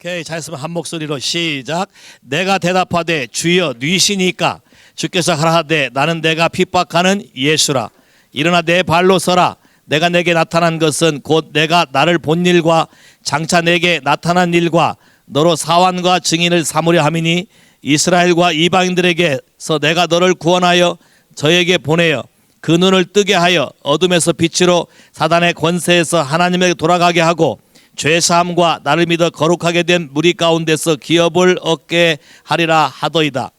오케이, 잘했으면 한 목소리로 시작. 내가 대답하되 주여 니시니까 주께서 가라하되 나는 내가 핍박하는 예수라. 일어나 내 발로 서라. 내가 내게 나타난 것은 곧 내가 나를 본 일과 장차 내게 나타난 일과 너로 사환과 증인을 삼으려 함이니 이스라엘과 이방인들에게서 내가 너를 구원하여 저에게 보내어 그 눈을 뜨게 하여 어둠에서 빛으로 사단의 권세에서 하나님에게 돌아가게 하고 죄사함과 나를 믿어 거룩하게 된 무리 가운데서 기업을 얻게 하리라 하더이다.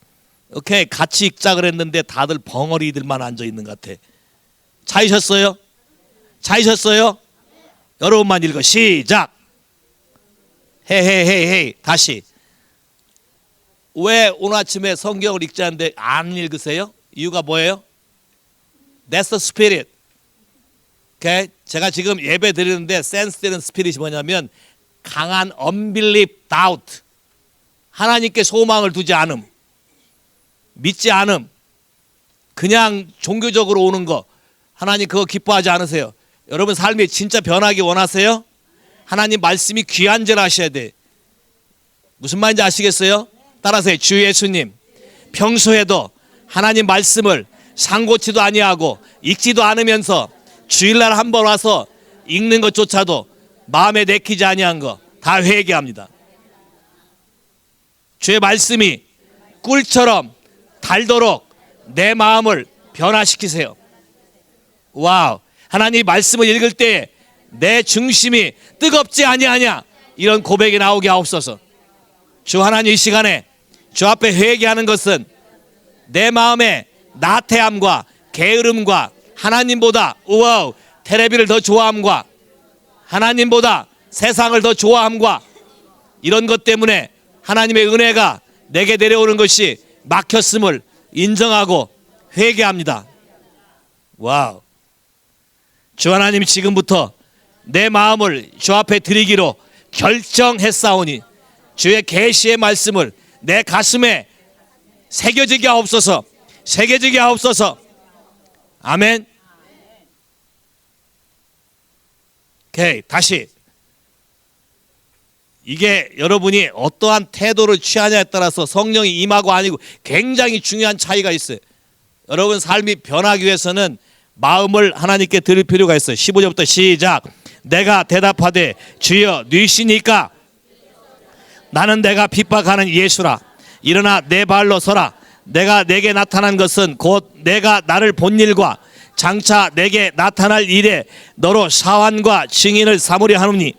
오케이, 같이 읽자 그랬는데 다들 벙어리들만 앉아 있는 것 같아. 찾으셨어요? 찾으셨어요? 여러분만 읽어. 시작. 헤헤헤헤. 다시. 왜 오늘 아침에 성경을 읽지 않는데 안 읽으세요? 이유가 뭐예요? That's the spirit. 오케이? 제가 지금 예배 드리는데 센스되는 스피릿이 뭐냐면 강한 unbelief, doubt. 하나님께 소망을 두지 않음. 믿지 않음. 그냥 종교적으로 오는 거. 하나님 그거 기뻐하지 않으세요? 여러분 삶이 진짜 변하기 원하세요? 하나님 말씀이 귀한 죄를 하셔야 돼. 무슨 말인지 아시겠어요? 따라서 주 예수님 평소에도 하나님 말씀을 상고치도 아니하고 읽지도 않으면서 주일날 한번 와서 읽는 것조차도 마음에 내키지 아니한 거 다 회개합니다. 주의 말씀이 꿀처럼 달도록 내 마음을 변화시키세요. 와우. 하나님 말씀을 읽을 때 내 중심이 뜨겁지 아니하냐 이런 고백이 나오게 하옵소서. 주 하나님 이 시간에 주 앞에 회개하는 것은 내 마음의 나태함과 게으름과 하나님보다 우와우 텔레비를 더 좋아함과 하나님보다 세상을 더 좋아함과 이런 것 때문에 하나님의 은혜가 내게 내려오는 것이 막혔음을 인정하고 회개합니다. 와우. 주 하나님 지금부터 내 마음을 주 앞에 드리기로 결정했사오니 주의 계시의 말씀을 내 가슴에 새겨지게 하옵소서. 새겨지게 하옵소서. 아멘. 오케이, 다시. 이게 여러분이 어떠한 태도를 취하냐에 따라서 성령이 임하고 아니고 굉장히 중요한 차이가 있어요. 여러분 삶이 변하기 위해서는 마음을 하나님께 드릴 필요가 있어요. 15절부터 시작. 내가 대답하되 주여 니시니까 나는 내가 핍박하는 예수라. 일어나 내 발로 서라. 내가 내게 나타난 것은 곧 내가 나를 본 일과 장차 내게 나타날 일에 너로 사환과 증인을 삼으려 하노니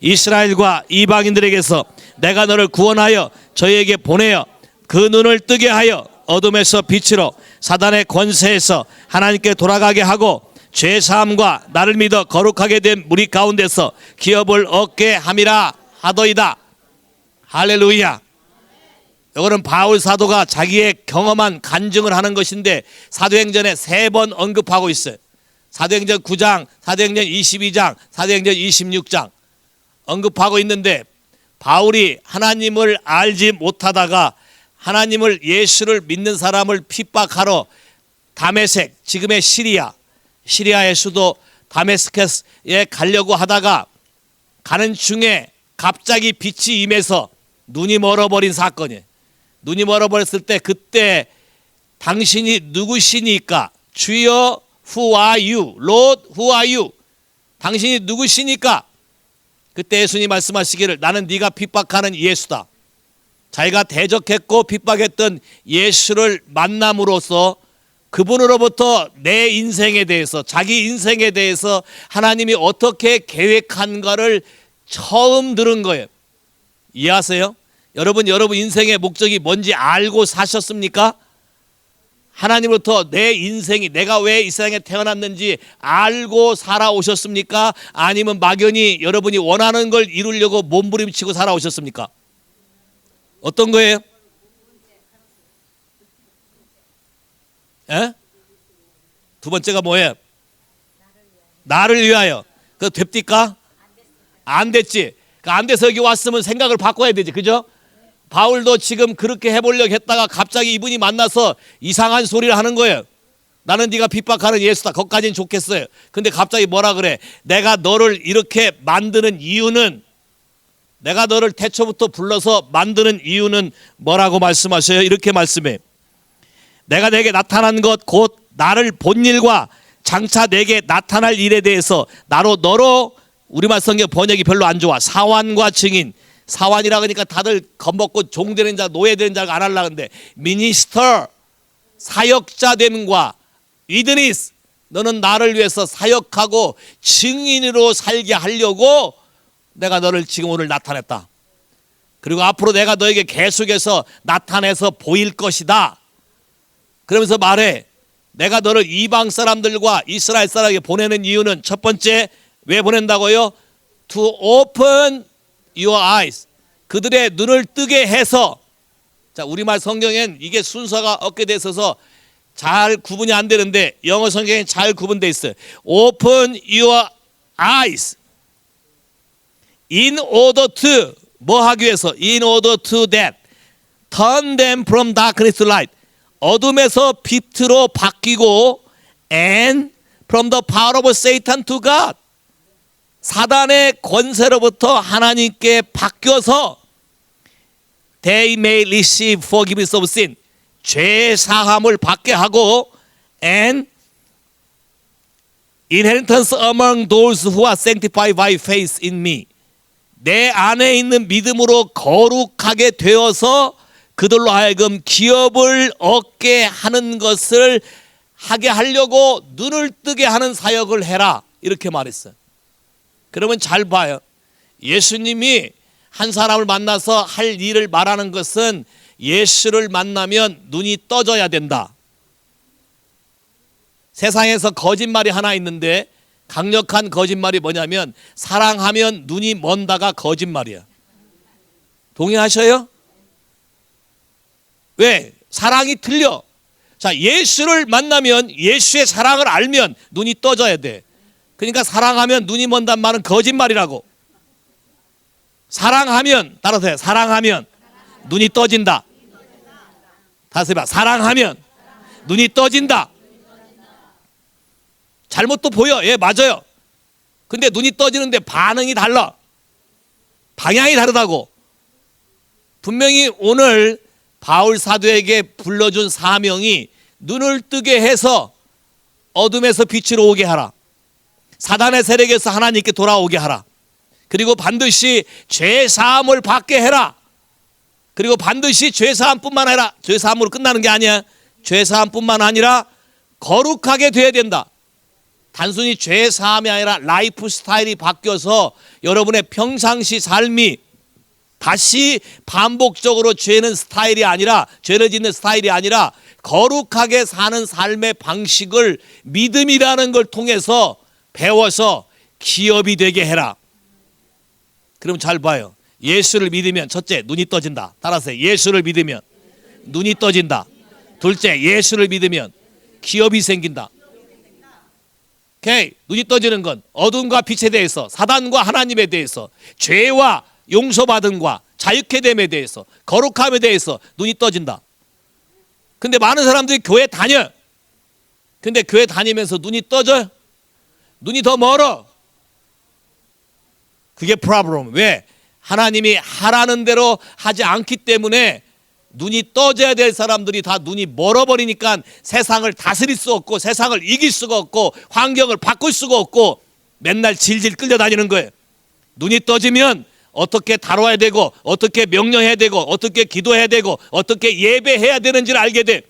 이스라엘과 이방인들에게서 내가 너를 구원하여 저희에게 보내어 그 눈을 뜨게 하여 어둠에서 빛으로 사단의 권세에서 하나님께 돌아가게 하고 죄사함과 나를 믿어 거룩하게 된 무리 가운데서 기업을 얻게 함이라 하더이다. 할렐루야. 이거는 바울 사도가 자기의 경험한 간증을 하는 것인데 사도행전에 3번 언급하고 있어요. 사도행전 9장, 사도행전 22장, 사도행전 26장 언급하고 있는데 바울이 하나님을 알지 못하다가 하나님을 예수를 믿는 사람을 핍박하러 다메섹, 지금의 시리아의 수도 다메스커스에 가려고 하다가 가는 중에 갑자기 빛이 임해서 눈이 멀어버린 사건이에요. 눈이 멀어버렸을 때 그때 당신이 누구시니까 주여 who are you? Lord who are you? 당신이 누구시니까? 그때 예수님이 말씀하시기를 나는 네가 핍박하는 예수다. 자기가 대적했고 핍박했던 예수를 만남으로써 그분으로부터 내 인생에 대해서 자기 인생에 대해서 하나님이 어떻게 계획한가를 처음 들은 거예요. 이해하세요? 여러분 인생의 목적이 뭔지 알고 사셨습니까? 하나님으로부터 내 인생이 내가 왜 이 세상에 태어났는지 알고 살아오셨습니까? 아니면 막연히 여러분이 원하는 걸 이루려고 몸부림치고 살아오셨습니까? 어떤 거예요? 에? 두 번째가 뭐예요? 나를 위하여. 그거 됩니까? 안 됐지. 안 돼서 여기 왔으면 생각을 바꿔야 되지. 그죠? 바울도 지금 그렇게 해보려고 했다가 갑자기 이분이 만나서 이상한 소리를 하는 거예요. 나는 네가 핍박하는 예수다. 거기까지는 좋겠어요. 근데 갑자기 뭐라 그래? 내가 너를 이렇게 만드는 이유는 내가 너를 태초부터 불러서 만드는 이유는 뭐라고 말씀하셔요? 이렇게 말씀해. 내가 내게 나타난 것 곧 나를 본 일과 장차 내게 나타날 일에 대해서 나로 너로, 우리말 성경 번역이 별로 안 좋아. 사환과 증인. 사환이라 그러니까 다들 겁먹고 종되는 자, 노예되는 자가 안 하려고 하는데, 미니스터, 사역자 됨과 위드니스, 너는 나를 위해서 사역하고 증인으로 살게 하려고 내가 너를 지금 오늘 나타냈다. 그리고 앞으로 내가 너에게 계속해서 나타내서 보일 것이다. 그러면서 말해. 내가 너를 이방 사람들과 이스라엘 사람에게 보내는 이유는 첫 번째, 왜 보낸다고요? To open your eyes. 그들의 눈을 뜨게 해서. 자, 우리말 성경엔 이게 순서가 엇게 있어서 잘 구분이 안 되는데 영어 성경엔 잘 구분되어 있어요. Open your eyes. In order to, 뭐 하기 위해서? In order to that. Turn them from darkness to light. 어둠에서 빛으로 바뀌고, and from the power of Satan to God. 사단의 권세로부터 하나님께 바뀌어서 they may receive forgiveness of sin. 죄 사함을 받게 하고, and inheritance among those who are sanctified by faith in me. 내 안에 있는 믿음으로 거룩하게 되어서 그들로 하여금 기업을 얻게 하는 것을 하게 하려고 눈을 뜨게 하는 사역을 해라. 이렇게 말했어요. 그러면 잘 봐요. 예수님이 한 사람을 만나서 할 일을 말하는 것은 예수를 만나면 눈이 떠져야 된다. 세상에서 거짓말이 하나 있는데 강력한 거짓말이 뭐냐면 사랑하면 눈이 먼다가 거짓말이야. 동의하셔요? 왜? 사랑이 틀려. 자, 예수를 만나면 예수의 사랑을 알면 눈이 떠져야 돼. 그러니까 사랑하면 눈이 먼단 말은 거짓말이라고. 사랑하면, 따라서 해요. 사랑하면 눈이 떠진다. 다시 해봐. 사랑하면 눈이 떠진다. 잘못도 보여. 예, 맞아요. 근데 눈이 떠지는데 반응이 달라. 방향이 다르다고. 분명히 오늘 바울 사도에게 불러준 사명이 눈을 뜨게 해서 어둠에서 빛으로 오게 하라. 사단의 세력에서 하나님께 돌아오게 하라. 그리고 반드시 죄사함을 받게 해라. 그리고 반드시 죄사함뿐만 아니라, 죄사함으로 끝나는 게 아니야. 죄사함뿐만 아니라 거룩하게 돼야 된다. 단순히 죄사함이 아니라 라이프 스타일이 바뀌어서 여러분의 평상시 삶이 다시 반복적으로 죄는 스타일이 아니라, 죄를 짓는 스타일이 아니라 거룩하게 사는 삶의 방식을 믿음이라는 걸 통해서 배워서 기업이 되게 해라. 그럼 잘 봐요. 예수를 믿으면 첫째, 눈이 떠진다. 따라서 예수를 믿으면 눈이 떠진다. 둘째, 예수를 믿으면 기업이 생긴다. 오케이. 눈이 떠지는 건 어둠과 빛에 대해서, 사단과 하나님에 대해서, 죄와 용서받음과 자유케 됨에 대해서, 거룩함에 대해서 눈이 떠진다. 근데 많은 사람들이 교회 다녀. 근데 교회 다니면서 눈이 떠져요? 눈이 더 멀어. 그게 프로블럼. 왜? 하나님이 하라는 대로 하지 않기 때문에 눈이 떠져야 될 사람들이 다 눈이 멀어버리니까 세상을 다스릴 수 없고, 세상을 이길 수가 없고, 환경을 바꿀 수가 없고 맨날 질질 끌려다니는 거예요. 눈이 떠지면 어떻게 다뤄야 되고, 어떻게 명령해야 되고, 어떻게 기도해야 되고, 어떻게 예배해야 되는지를 알게 돼.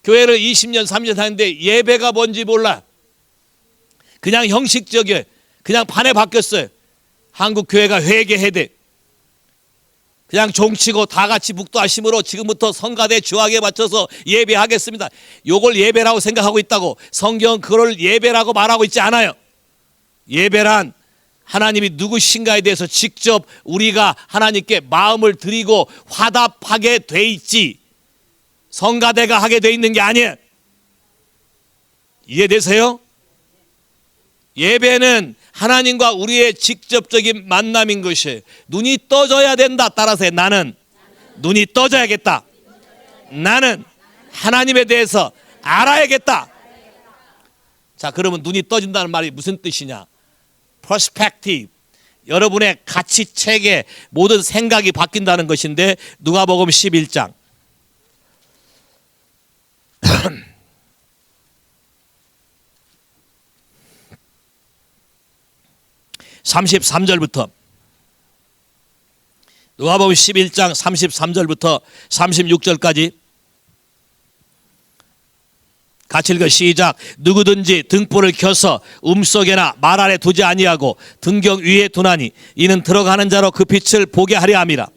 교회를 20년 30년 하는데 예배가 뭔지 몰라. 그냥 형식적이에요. 그냥 반에 바뀌었어요. 한국 교회가 회개해야 돼. 그냥 종치고 다 같이 묵도하심으로 지금부터 성가대 주학에 맞춰서 예배하겠습니다. 요걸 예배라고 생각하고 있다고. 성경은 그걸 예배라고 말하고 있지 않아요. 예배란 하나님이 누구신가에 대해서 직접 우리가 하나님께 마음을 드리고 화답하게 돼 있지, 성가대가 하게 돼 있는 게 아니에요. 이해되세요? 예배는 하나님과 우리의 직접적인 만남인 것이에요. 눈이 떠져야 된다. 따라서 나는 눈이 떠져야겠다. 나는 하나님에 대해서 알아야겠다. 자, 그러면 눈이 떠진다는 말이 무슨 뜻이냐? Perspective. 여러분의 가치 체계, 모든 생각이 바뀐다는 것인데, 누가복음 11장 33절부터 누가복음 11장 33절부터 36절까지 같이 읽어 시작. 누구든지 등불을 켜서 음속에나 말 아래 두지 아니하고 등경 위에 두나니 이는 들어가는 자로 그 빛을 보게 하려 함이라.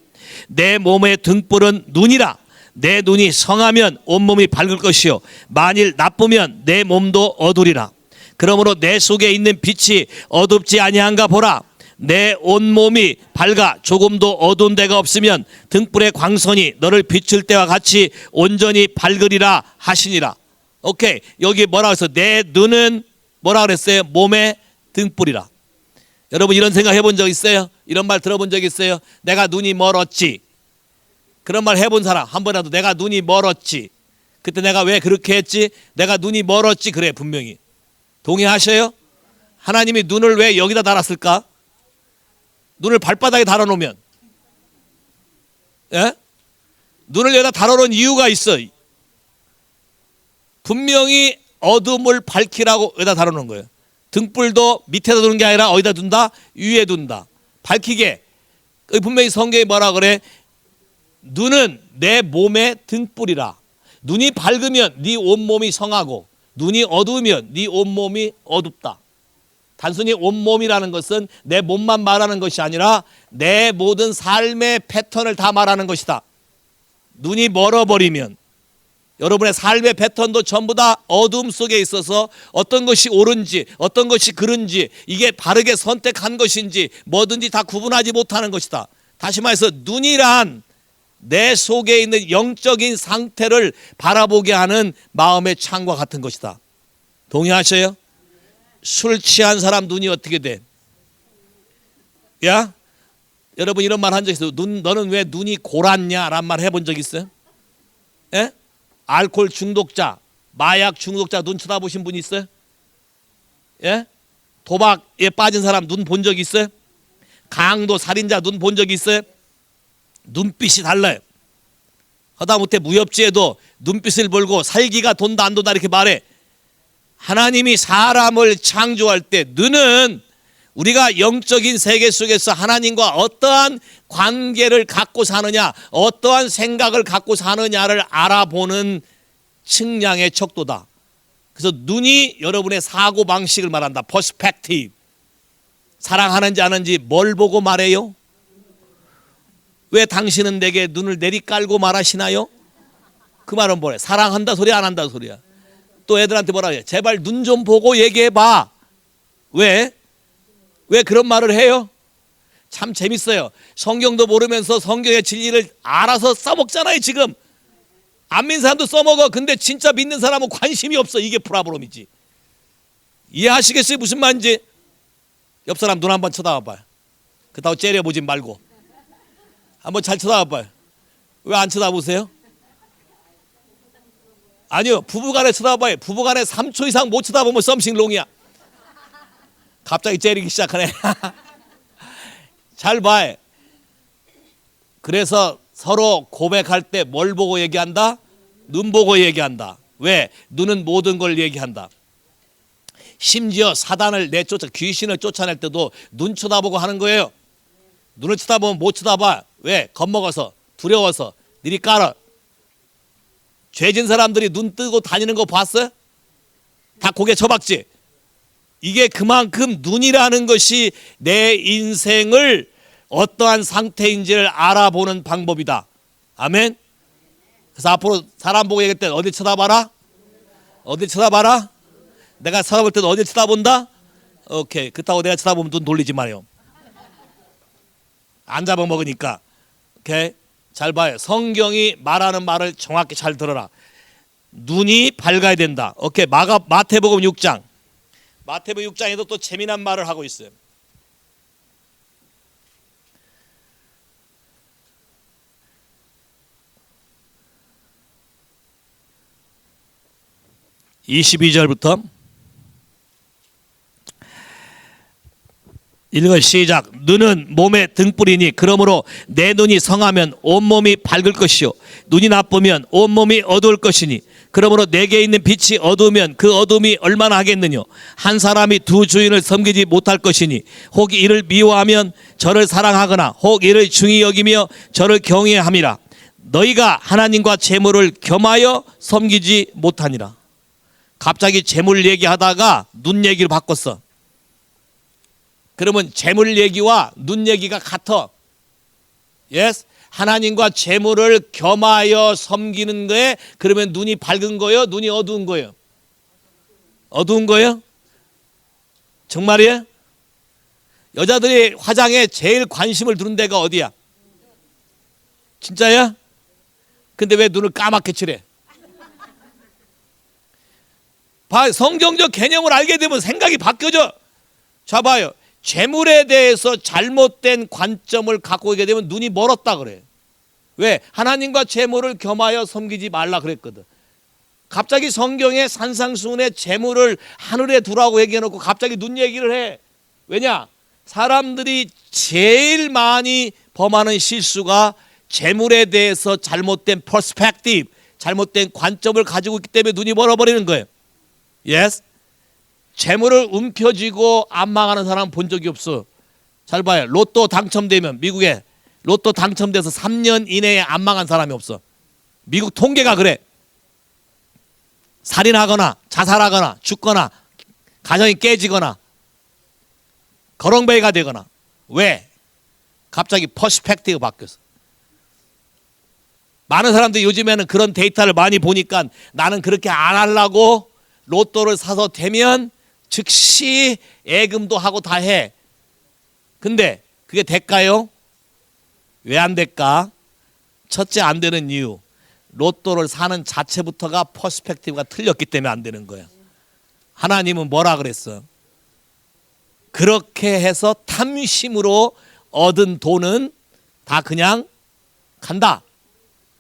내 몸의 등불은 눈이라. 내 눈이 성하면 온몸이 밝을 것이요 만일 나쁘면 내 몸도 어두리라. 그러므로 내 속에 있는 빛이 어둡지 아니한가 보라. 내 온몸이 밝아 조금도 어두운 데가 없으면 등불의 광선이 너를 비출 때와 같이 온전히 밝으리라 하시니라. 오케이, 여기 뭐라고 했어? 내 눈은 뭐라고 그랬어요? 몸의 등불이라. 여러분 이런 생각 해본 적 있어요? 이런 말 들어본 적 있어요? 내가 눈이 멀었지. 그런 말 해본 사람 한 번이라도 내가 눈이 멀었지. 그때 내가 왜 그렇게 했지? 내가 눈이 멀었지. 그래 분명히. 동의하셔요? 하나님이 눈을 왜 여기다 달았을까? 눈을 발바닥에 달아놓으면, 예? 눈을 여기다 달아놓은 이유가 있어. 분명히 어둠을 밝히라고 여기다 달아놓은 거예요. 등불도 밑에다 두는 게 아니라 어디다 둔다? 위에 둔다. 밝히게. 분명히 성경이 뭐라 그래? 눈은 내 몸의 등불이라. 눈이 밝으면 네 온몸이 성하고 눈이 어두우면 네 온몸이 어둡다. 단순히 온몸이라는 것은 내 몸만 말하는 것이 아니라 내 모든 삶의 패턴을 다 말하는 것이다. 눈이 멀어버리면 여러분의 삶의 패턴도 전부 다 어둠 속에 있어서 어떤 것이 옳은지 어떤 것이 그른지 이게 바르게 선택한 것인지 뭐든지 다 구분하지 못하는 것이다. 다시 말해서 눈이란 내 속에 있는 영적인 상태를 바라보게 하는 마음의 창과 같은 것이다. 동의하셔요? 술 취한 사람 눈이 어떻게 돼? 야? 여러분 이런 말 한 적 있어요? 너는 왜 눈이 골았냐? 라는 말 해본 적 있어요? 예? 알코올 중독자, 마약 중독자 눈 쳐다보신 분 있어요? 예? 도박에 빠진 사람 눈 본 적 있어요? 강도 살인자 눈 본 적 있어요? 눈빛이 달라요. 하다못해 무협지에도 눈빛을 보고 살기가 돈다 안 돈다 이렇게 말해. 하나님이 사람을 창조할 때 눈은 우리가 영적인 세계 속에서 하나님과 어떠한 관계를 갖고 사느냐, 어떠한 생각을 갖고 사느냐를 알아보는 측량의 척도다. 그래서 눈이 여러분의 사고방식을 말한다. 퍼스펙티브. 사랑하는지 아는지 뭘 보고 말해요? 왜 당신은 내게 눈을 내리깔고 말하시나요? 그 말은 뭐래? 사랑한다 소리야 안 한다 소리야? 또 애들한테 뭐라 해요? 제발 눈 좀 보고 얘기해봐. 왜? 왜 그런 말을 해요? 참 재밌어요. 성경도 모르면서 성경의 진리를 알아서 써먹잖아요. 지금 안 믿는 사람도 써먹어. 근데 진짜 믿는 사람은 관심이 없어. 이게 프라브롬이지. 이해하시겠어요? 무슨 말인지. 옆 사람 눈 한번 쳐다봐봐요. 그렇다고 째려보지 말고 한번 잘 쳐다봐봐요. 왜 안 쳐다보세요? 아니요, 부부간에 쳐다봐요. 부부간에 3초 이상 못 쳐다보면 썸씽롱이야. 갑자기 째리기 시작하네. 잘 봐. 그래서 서로 고백할 때 뭘 보고 얘기한다? 눈 보고 얘기한다. 왜? 눈은 모든 걸 얘기한다. 심지어 사단을 내쫓아 귀신을 쫓아낼 때도 눈 쳐다보고 하는 거예요. 눈을 쳐다보면 못 쳐다봐. 왜? 겁먹어서, 두려워서, 니리 깔아. 죄진 사람들이 눈 뜨고 다니는 거 봤어요? 다 고개 쳐박지. 이게 그만큼 눈이라는 것이 내 인생을 어떠한 상태인지를 알아보는 방법이다. 아멘. 그래서 앞으로 사람 보고 얘기할 때 어디 쳐다봐라? 어디 쳐다봐라? 내가 쳐다볼 때도 어디 쳐다본다? 오케이. 그렇다고 내가 쳐다보면 눈 돌리지 마요. 안 잡아먹으니까. 오케이. 잘 봐요. 성경이 말하는 말을 정확히 잘 들어라. 눈이 밝아야 된다. 오케이. 마태복음 6장. 마태복음 6장에도 또 재미난 말을 하고 있어요. (22절부터) 읽어 시작. 눈은 몸의 등불이니 그러므로 내 눈이 성하면 온몸이 밝을 것이요 눈이 나쁘면 온몸이 어두울 것이니 그러므로 내게 있는 빛이 어두우면 그 어둠이 얼마나 하겠느냐. 한 사람이 두 주인을 섬기지 못할 것이니 혹 이를 미워하면 저를 사랑하거나 혹 이를 중히 여기며 저를 경외함이라. 너희가 하나님과 재물을 겸하여 섬기지 못하니라. 갑자기 재물 얘기하다가 눈 얘기를 바꿨어. 그러면 재물 얘기와 눈 얘기가 같아. Yes? 하나님과 재물을 겸하여 섬기는 거에 그러면 눈이 밝은 거예요? 눈이 어두운 거예요? 어두운 거예요? 정말이에요? 여자들이 화장에 제일 관심을 두는 데가 어디야? 진짜야? 근데 왜 눈을 까맣게 칠해? 봐, 성경적 개념을 알게 되면 생각이 바뀌어져. 자 봐요. 재물에 대해서 잘못된 관점을 갖고 있게 되면 눈이 멀었다 그래. 왜? 하나님과 재물을 겸하여 섬기지 말라 그랬거든. 갑자기 성경에 산상수훈의 재물을 하늘에 두라고 얘기해놓고 갑자기 눈 얘기를 해. 왜냐? 사람들이 제일 많이 범하는 실수가 재물에 대해서 잘못된 퍼스펙티브, 잘못된 관점을 가지고 있기 때문에 눈이 멀어버리는 거예요. Yes? 재물을 움켜쥐고 안 망하는 사람 본 적이 없어. 잘 봐요. 로또 당첨되면 미국에 로또 당첨돼서 3년 이내에 안 망한 사람이 없어. 미국 통계가 그래. 살인하거나 자살하거나 죽거나 가정이 깨지거나 거렁뱅이가 되거나. 왜? 갑자기 퍼스펙티브가 바뀌었어. 많은 사람들이 요즘에는 그런 데이터를 많이 보니까 나는 그렇게 안 하려고 로또를 사서 되면 즉시 예금도 하고 다 해. 근데 그게 될까요? 왜 안 될까? 첫째 안 되는 이유. 로또를 사는 자체부터가 퍼스펙티브가 틀렸기 때문에 안 되는 거야. 하나님은 뭐라 그랬어? 그렇게 해서 탐심으로 얻은 돈은 다 그냥 간다.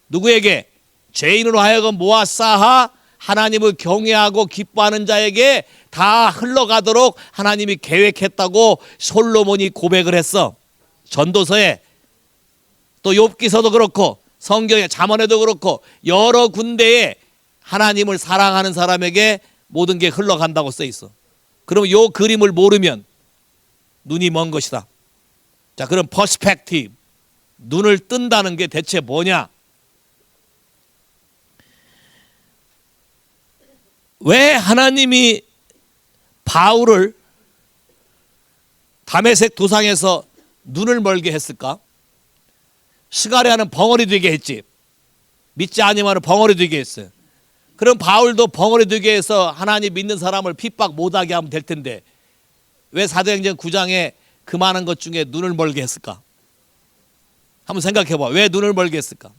누구에게? 죄인으로 하여금 모아 쌓아 하나님을 경외하고 기뻐하는 자에게 다 흘러가도록 하나님이 계획했다고 솔로몬이 고백을 했어. 전도서에 또 욥기서도 그렇고 성경의 잠언에도 그렇고 여러 군데에 하나님을 사랑하는 사람에게 모든 게 흘러간다고 써 있어. 그럼 요 그림을 모르면 눈이 먼 것이다. 자, 그럼 퍼스펙티브, 눈을 뜬다는 게 대체 뭐냐? 왜 하나님이 바울을 다메섹 도상에서 눈을 멀게 했을까? 스가랴는 벙어리 되게 했지. 믿지 아니면 벙어리 되게 했어요. 그럼 바울도 벙어리 되게 해서 하나님 믿는 사람을 핍박 못하게 하면 될 텐데 왜 사도행전 9장에 그 많은 것 중에 눈을 멀게 했을까? 한번 생각해 봐. 왜 눈을 멀게 했을까?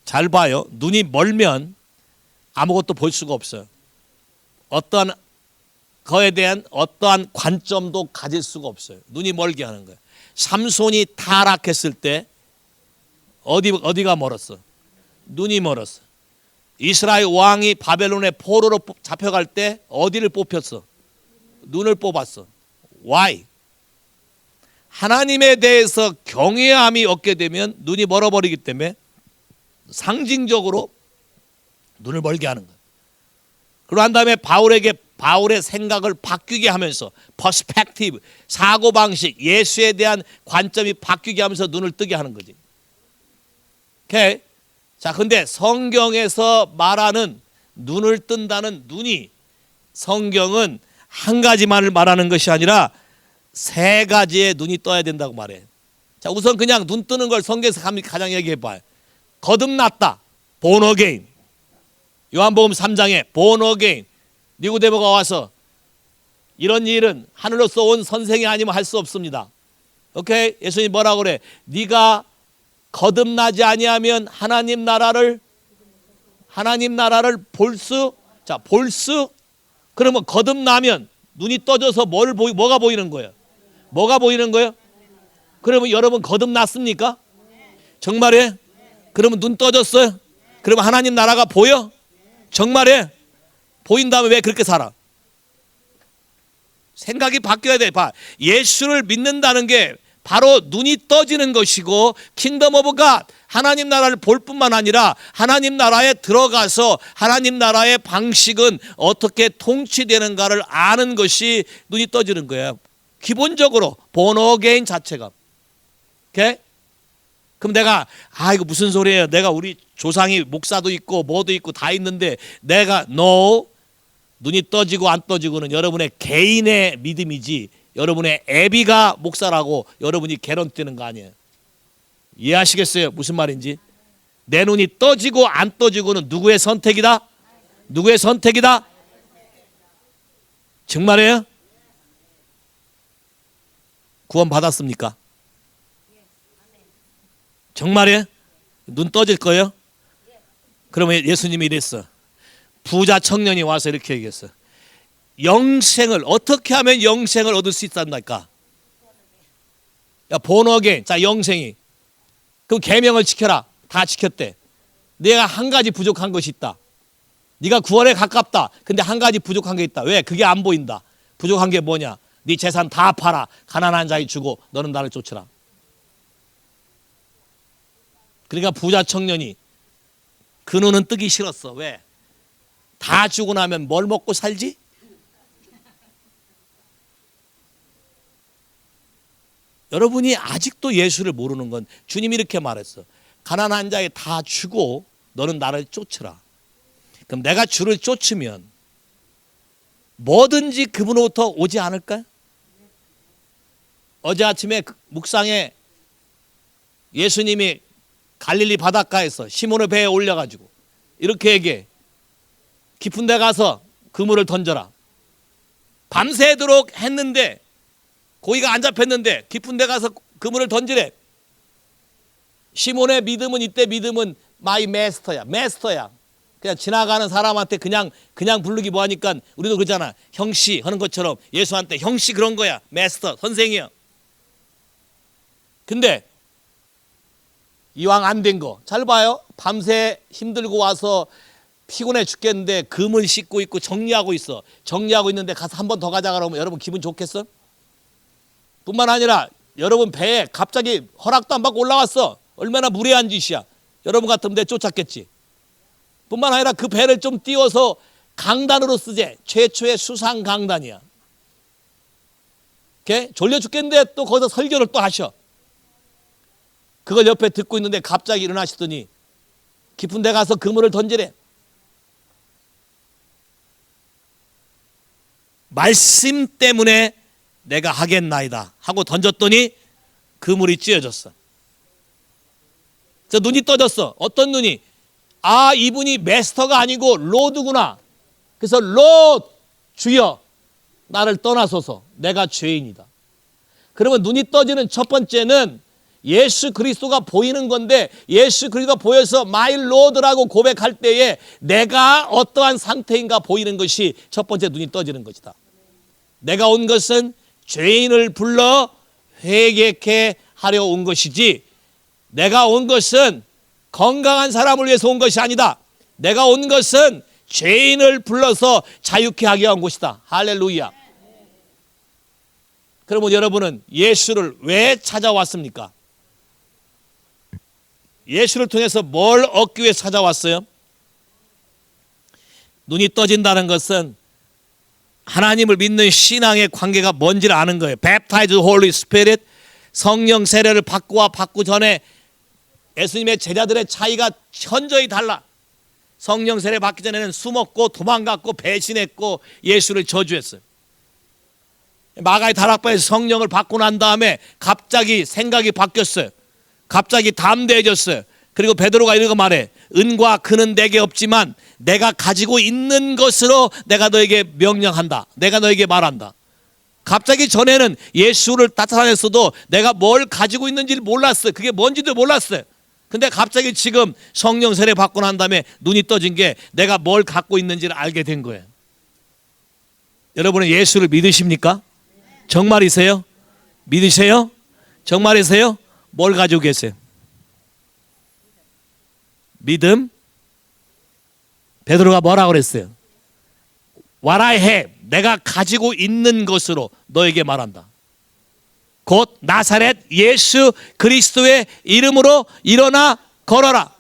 잘 봐요. 눈이 멀면 아무것도 볼 수가 없어요. 어떠한 거에 대한 어떠한 관점도 가질 수가 없어요. 눈이 멀게 하는 거예요. 삼손이 타락했을 때 어디가 멀었어? 눈이 멀었어. 이스라엘 왕이 바벨론의 포로로 잡혀갈 때 어디를 뽑혔어? 눈을 뽑았어. Why? 하나님에 대해서 경외함이 없게 되면 눈이 멀어버리기 때문에 상징적으로 눈을 멀게 하는 거예요. 그러한 다음에 바울의 생각을 바뀌게 하면서 퍼스펙티브, 사고방식, 예수에 대한 관점이 바뀌게 하면서 눈을 뜨게 하는 거지. 오케이? 자, 근데 성경에서 말하는 눈을 뜬다는 눈이 성경은 한 가지만을 말하는 것이 아니라 세 가지의 눈이 떠야 된다고 말해. 자, 우선 그냥 눈 뜨는 걸 성경에서 가장 얘기해 봐요. 거듭났다. born again. 요한복음 3장에 born again. 니고데모가 와서 이런 일은 하늘로서 온 선생이 아니면 할 수 없습니다. 오케이? 예수님이 뭐라고 그래? 네가 거듭나지 아니하면 하나님 나라를 볼 수? 그러면 거듭나면 눈이 떠져서 뭐가 보이는 거예요? 뭐가 보이는 거예요? 그러면 여러분 거듭났습니까? 정말에? 그러면 눈 떠졌어요? 그러면 하나님 나라가 보여? 정말에? 보인다면 왜 그렇게 살아? 생각이 바뀌어야 돼. 봐. 예수를 믿는다는 게 바로 눈이 떠지는 것이고 킹덤 오브 갓, 하나님 나라를 볼 뿐만 아니라 하나님 나라에 들어가서 하나님 나라의 방식은 어떻게 통치되는가를 아는 것이 눈이 떠지는 거예요. 기본적으로 born again 자체가. 오케이? 그럼 내가 이거 무슨 소리예요? 내가 우리 조상이 목사도 있고 뭐도 있고 다 있는데 내가 no, 눈이 떠지고 안 떠지고는 여러분의 개인의 믿음이지 여러분의 애비가 목사라고 여러분이 개런뛰는 거 아니에요. 이해하시겠어요? 무슨 말인지? 내 눈이 떠지고 안 떠지고는 누구의 선택이다? 누구의 선택이다? 정말이에요? 구원 받았습니까? 정말이에요? 눈 떠질 거예요? 그러면 예수님이 이랬어. 부자 청년이 와서 이렇게 얘기했어. 영생을 어떻게 하면 영생을 얻을 수 있단다니까? 야, 본어게 자 영생이 그럼 계명을 지켜라. 다 지켰대. 내가 한 가지 부족한 것이 있다. 네가 구원에 가깝다. 근데 한 가지 부족한 게 있다. 왜? 그게 안 보인다. 부족한 게 뭐냐? 네 재산 다 팔아. 가난한 자에 주고 너는 나를 쫓으라. 그러니까 부자 청년이 그 눈은 뜨기 싫었어. 왜? 다 주고 나면 뭘 먹고 살지? 여러분이 아직도 예수를 모르는 건 주님이 이렇게 말했어. 가난한 자에 다 주고 너는 나를 쫓으라. 그럼 내가 주를 쫓으면 뭐든지 그분으로부터 오지 않을까요? 어제 아침에 묵상에 예수님이 갈릴리 바닷가에서 시몬의 배에 올려가지고 이렇게 얘기해. 깊은 데 가서 그물을 던져라. 밤새도록 했는데 고기가 안 잡혔는데 깊은 데 가서 그물을 던지래. 시몬의 믿음은 이때 믿음은 마이 메스터야. 메스터야. 그냥 지나가는 사람한테 그냥 부르기 뭐하니까 우리도 그러잖아. 형씨 하는 것처럼 예수한테 형씨 그런 거야. 메스터 선생이야. 근데 이왕 안 된 거 잘 봐요. 밤새 힘들고 와서 피곤해 죽겠는데 그물 씻고 있고 정리하고 있어. 정리하고 있는데 가서 한 번 더 가자 그러면 여러분 기분 좋겠어? 뿐만 아니라 여러분 배에 갑자기 허락도 안 받고 올라왔어. 얼마나 무례한 짓이야. 여러분 같으면 내 쫓았겠지. 뿐만 아니라 그 배를 좀 띄워서 강단으로 쓰재. 최초의 수상 강단이야. 이렇게 졸려 죽겠는데 또 거기서 설교를 또 하셔. 그걸 옆에 듣고 있는데 갑자기 일어나시더니 깊은 데 가서 그물을 던지래. 말씀 때문에 내가 하겠나이다 하고 던졌더니 그물이 찢어졌어. 저 눈이 떠졌어. 어떤 눈이? 이분이 메스터가 아니고 로드구나. 그래서 로 주여 나를 떠나소서 내가 죄인이다. 그러면 눈이 떠지는 첫 번째는 예수 그리스도가 보이는 건데 예수 그리스도가 보여서 My Lord라고 고백할 때에 내가 어떠한 상태인가 보이는 것이 첫 번째 눈이 떠지는 것이다. 내가 온 것은 죄인을 불러 회개케 하려 온 것이지 내가 온 것은 건강한 사람을 위해서 온 것이 아니다. 내가 온 것은 죄인을 불러서 자유케 하게 한 것이다. 할렐루야. 그러면 여러분은 예수를 왜 찾아왔습니까? 예수를 통해서 뭘 얻기 위해 찾아왔어요? 눈이 떠진다는 것은 하나님을 믿는 신앙의 관계가 뭔지를 아는 거예요. Baptized Holy Spirit, 성령 세례를 받고와 받고 전에 예수님의 제자들의 차이가 현저히 달라. 성령 세례 받기 전에는 숨었고 도망갔고 배신했고 예수를 저주했어요. 마가의 다락방에서 성령을 받고 난 다음에 갑자기 생각이 바뀌었어요. 갑자기 담대해졌어요. 그리고 베드로가 이렇게 말해. 은과 금은 내게 없지만 내가 가지고 있는 것으로 내가 너에게 명령한다. 내가 너에게 말한다. 갑자기 전에는 예수를 나타냈어도 내가 뭘 가지고 있는지를 몰랐어요. 그게 뭔지도 몰랐어요. 근데 갑자기 지금 성령 세례 받고 난 다음에 눈이 떠진 게 내가 뭘 갖고 있는지를 알게 된 거예요. 여러분은 예수를 믿으십니까? 정말이세요? 믿으세요? 정말이세요? 뭘 가지고 계세요? 믿음? 베드로가 뭐라고 그랬어요? What I have, 내가 가지고 있는 것으로 너에게 말한다. 곧 나사렛 예수 그리스도의 이름으로 일어나 걸어라.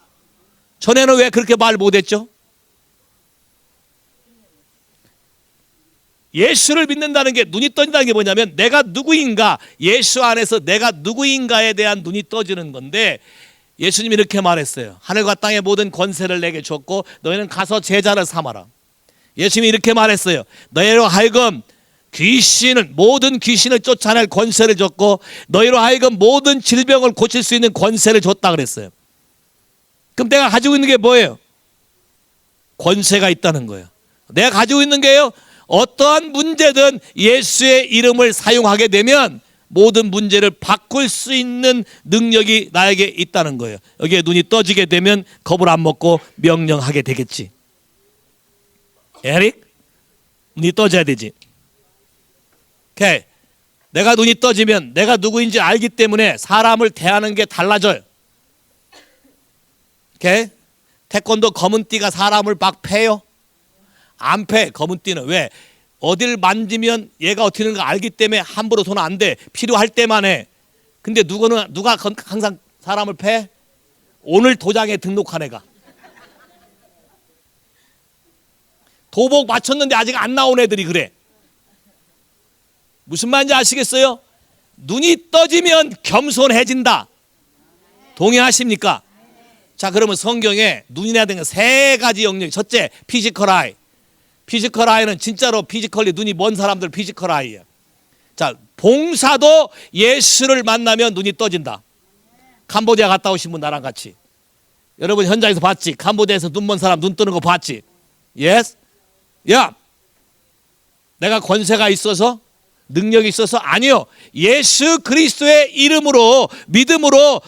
전에는 왜 그렇게 말 못했죠? 예수를 믿는다는 게, 눈이 떠진다는 게 뭐냐면 내가 누구인가, 예수 안에서 내가 누구인가에 대한 눈이 떠지는 건데, 예수님이 이렇게 말했어요. 하늘과 땅의 모든 권세를 내게 줬고 너희는 가서 제자를 삼아라. 예수님이 이렇게 말했어요. 너희로 하여금 모든 귀신을 쫓아낼 권세를 줬고 너희로 하여금 모든 질병을 고칠 수 있는 권세를 줬다 그랬어요. 그럼 내가 가지고 있는 게 뭐예요? 권세가 있다는 거예요. 내가 가지고 있는 게요, 어떠한 문제든 예수의 이름을 사용하게 되면 모든 문제를 바꿀 수 있는 능력이 나에게 있다는 거예요. 여기에 눈이 떠지게 되면 겁을 안 먹고 명령하게 되겠지. 에릭? 눈이 떠져야 되지. 오케이. 내가 눈이 떠지면 내가 누구인지 알기 때문에 사람을 대하는 게 달라져요. 오케이. 태권도 검은 띠가 사람을 막 패요? 안 패. 검은 띠는 왜? 어딜 만지면 얘가 어떻게 되는 거 알기 때문에 함부로 손 안 대. 필요할 때만 해. 근데 누가 항상 사람을 패? 오늘 도장에 등록한 애가. 도복 맞췄는데 아직 안 나온 애들이 그래. 무슨 말인지 아시겠어요? 눈이 떠지면 겸손해진다. 동의하십니까? 자, 그러면 성경에 눈이나 되는 세 가지 영역. 첫째, 피지컬 아이. 피지컬 아이는 진짜로 피지컬리 눈이 먼 사람들 피지컬 아이예요. 자, 봉사도 예수를 만나면 눈이 떠진다. 캄보디아 갔다 오신 분 나랑 같이. 여러분 현장에서 봤지? 캄보디아에서 눈 먼 사람 눈 뜨는 거 봤지? 예스? 야, 내가 권세가 있어서? 능력이 있어서? 아니요. 예수 그리스도의 이름으로, 믿음으로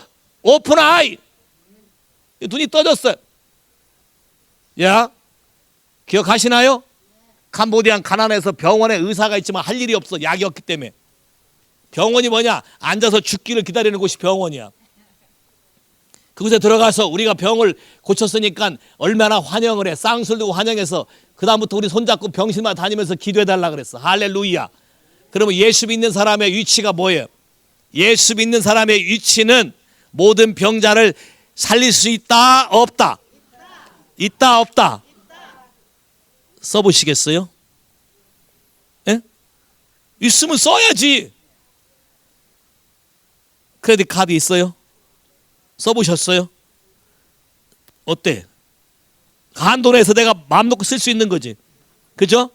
오픈 아이. 눈이 떠졌어요. 야, 기억하시나요? 캄보디안 가난해서 병원에 의사가 있지만 할 일이 없어. 약이 없기 때문에. 병원이 뭐냐? 앉아서 죽기를 기다리는 곳이 병원이야. 그곳에 들어가서 우리가 병을 고쳤으니까 얼마나 환영을 해. 쌍술 두고 환영해서 그 다음부터 우리 손잡고 병실만 다니면서 기도해달라 그랬어. 할렐루야. 그러면 예수 믿는 사람의 위치가 뭐예요? 예수 믿는 사람의 위치는 모든 병자를 살릴 수 있다 없다? 있다 없다? 써보시겠어요? 예? 있으면 써야지. 크레딧 카드 있어요? 써보셨어요? 어때? 한돈에서 내가 마음 놓고 쓸 수 있는 거지. 그죠?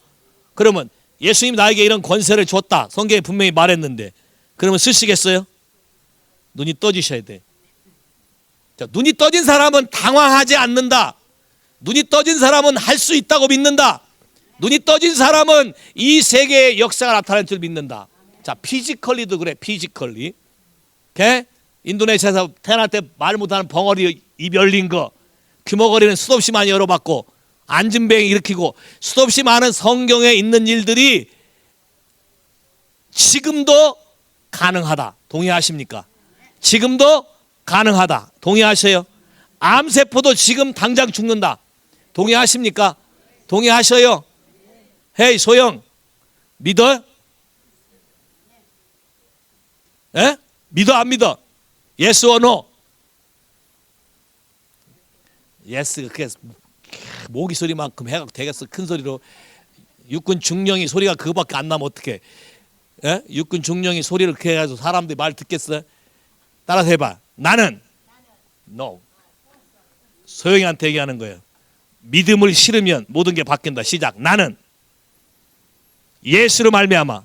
그러면 예수님 나에게 이런 권세를 줬다. 성경에 분명히 말했는데 그러면 쓰시겠어요? 눈이 떠지셔야 돼. 자, 눈이 떠진 사람은 당황하지 않는다. 눈이 떠진 사람은 할 수 있다고 믿는다. 눈이 떠진 사람은 이 세계의 역사가 나타날 줄 믿는다. 자, 피지컬리도 그래. 피지컬리. 오케이? 인도네시아에서 태어날 때 말 못하는 벙어리 입 열린 거, 귀머거리는 수없이 많이 열어봤고, 안진뱅이 일으키고, 수없이 많은 성경에 있는 일들이 지금도 가능하다. 동의하십니까? 지금도 가능하다. 동의하셔요? 암세포도 지금 당장 죽는다. 동의하십니까? 동의하셔요? 헤이 소영, 믿어? 에? 믿어 안 믿어? Yes or no? Yes. 그게 모기 소리만큼 해가 되겠어. 큰 소리로. 육군 중령이 소리가 그거밖에 안 나면 어떡해? 에? 육군 중령이 소리를 그렇게 해가지고 사람들이 말 듣겠어? 따라서 해봐. 나는 No. 소영이한테 얘기하는 거예요. 믿음을 실으면 모든 게 바뀐다. 시작. 나는 예수로 말미암아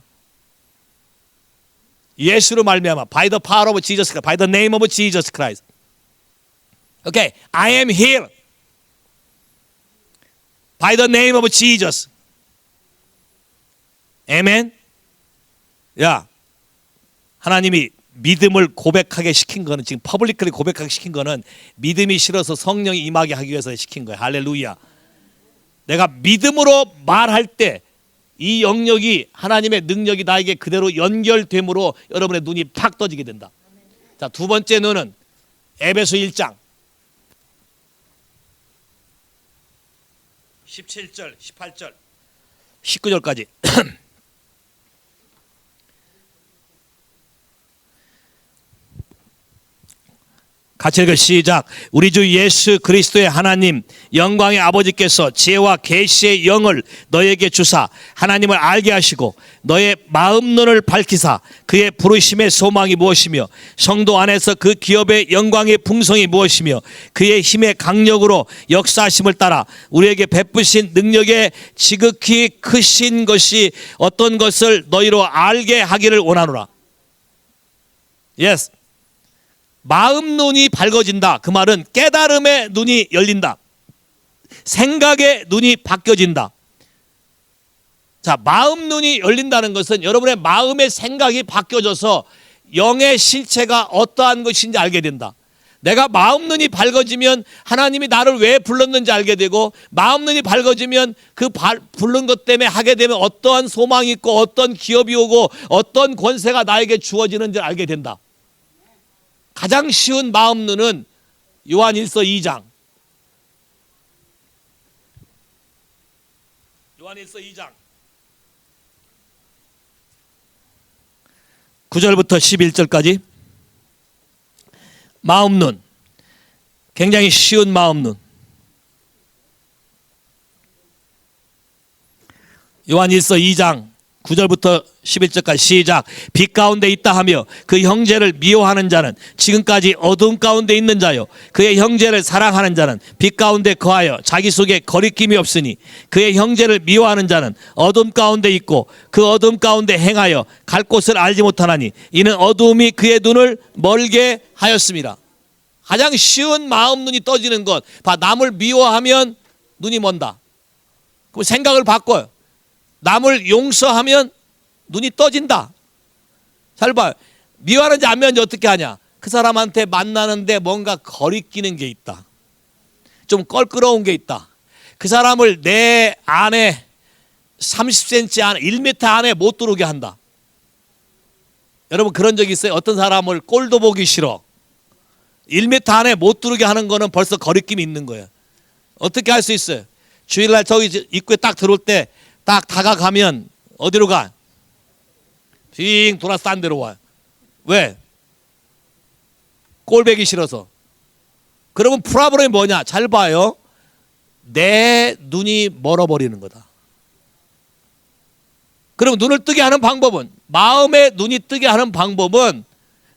by the power of Jesus Christ, by the name of Jesus Christ. Okay, I am healed by the name of Jesus. Amen. 야, 하나님이 믿음을 고백하게 시킨 거는, 지금 퍼블릭하게 고백하게 시킨 거는 믿음이 실어서 성령이 임하게 하기 위해서 시킨 거예요. 할렐루야. 내가 믿음으로 말할 때 이 영역이, 하나님의 능력이 나에게 그대로 연결됨으로 여러분의 눈이 팍 떠지게 된다. 자, 두 번째 눈은 에베소 1장 17절 18절 19절까지. 같이 읽어 시작. 우리 주 예수 그리스도의 하나님 영광의 아버지께서 지혜와 계시의 영을 너에게 주사 하나님을 알게 하시고 너의 마음 눈을 밝히사 그의 부르심의 소망이 무엇이며 성도 안에서 그 기업의 영광의 풍성이 무엇이며 그의 힘의 강력으로 역사하심을 따라 우리에게 베푸신 능력의 지극히 크신 것이 어떤 것을 너희로 알게 하기를 원하노라. Yes. 마음 눈이 밝아진다. 그 말은 깨달음의 눈이 열린다. 생각의 눈이 바뀌어진다. 자, 마음 눈이 열린다는 것은 여러분의 마음의 생각이 바뀌어져서 영의 실체가 어떠한 것인지 알게 된다. 내가 마음 눈이 밝아지면 하나님이 나를 왜 불렀는지 알게 되고, 마음 눈이 밝아지면 그 부른 것 때문에 하게 되면 어떠한 소망이 있고 어떤 기업이 오고 어떤 권세가 나에게 주어지는지 알게 된다. 가장 쉬운 마음 눈은 요한일서 2장. 요한일서 2장 9절부터 11절까지. 마음 눈. 굉장히 쉬운 마음 눈. 요한일서 2장 9절부터 11절까지 시작. 빛 가운데 있다 하며 그 형제를 미워하는 자는 지금까지 어둠 가운데 있는 자요 그의 형제를 사랑하는 자는 빛 가운데 거하여 자기 속에 거리낌이 없으니 그의 형제를 미워하는 자는 어둠 가운데 있고 그 어둠 가운데 행하여 갈 곳을 알지 못하나니 이는 어둠이 그의 눈을 멀게 하였습니다. 가장 쉬운 마음 눈이 떠지는 것. 남을 미워하면 눈이 먼다. 그럼 생각을 바꿔요. 남을 용서하면 눈이 떠진다. 잘 봐요. 미워하는지 안 미워하는지 어떻게 하냐. 그 사람한테 만나는데 뭔가 거리끼는 게 있다. 좀 껄끄러운 게 있다. 그 사람을 내 안에 30cm 안에 1m 안에 못 들어오게 한다. 여러분 그런 적 있어요? 어떤 사람을 꼴도 보기 싫어. 1m 안에 못 들어오게 하는 거는 벌써 거리낌이 있는 거예요. 어떻게 할 수 있어요? 주일날 저기 입구에 딱 들어올 때 딱 다가가면 어디로 가? 빙 돌아서 딴 데로 와요. 왜? 꼴배기 싫어서. 그러면 프라브럼이 뭐냐? 잘 봐요. 내 눈이 멀어버리는 거다. 그럼 눈을 뜨게 하는 방법은, 마음의 눈이 뜨게 하는 방법은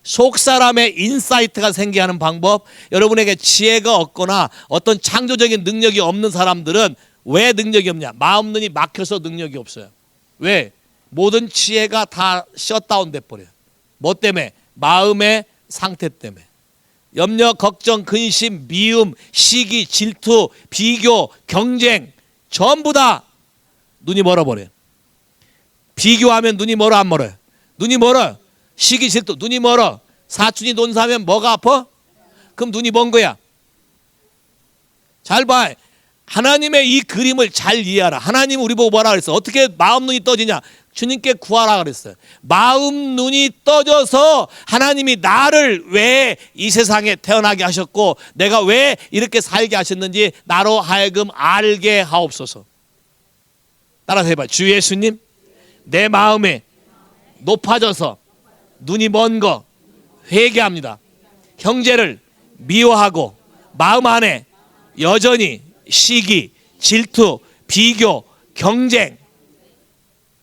속사람의 인사이트가 생기게 하는 방법. 여러분에게 지혜가 없거나 어떤 창조적인 능력이 없는 사람들은 왜 능력이 없냐? 마음 눈이 막혀서 능력이 없어요. 왜? 모든 지혜가 다 셧다운 돼버려요. 뭐 때문에? 마음의 상태 때문에. 염려, 걱정, 근심, 미움, 시기, 질투, 비교, 경쟁 전부 다 눈이 멀어버려요. 비교하면 눈이 멀어 안 멀어요? 눈이 멀어요. 시기, 질투 눈이 멀어. 사춘이 논사하면 뭐가 아파? 그럼 눈이 먼 거야. 잘 봐. 하나님의 이 그림을 잘 이해하라. 하나님 우리 보고 뭐라 그랬어? 어떻게 마음 눈이 떠지냐? 주님께 구하라 그랬어요. 마음 눈이 떠져서 하나님이 나를 왜 이 세상에 태어나게 하셨고 내가 왜 이렇게 살게 하셨는지 나로 하여금 알게 하옵소서. 따라서 해봐. 주 예수님, 내 마음에 높아져서 눈이 먼 거 회개합니다. 형제를 미워하고 마음 안에 여전히 시기, 질투, 비교, 경쟁,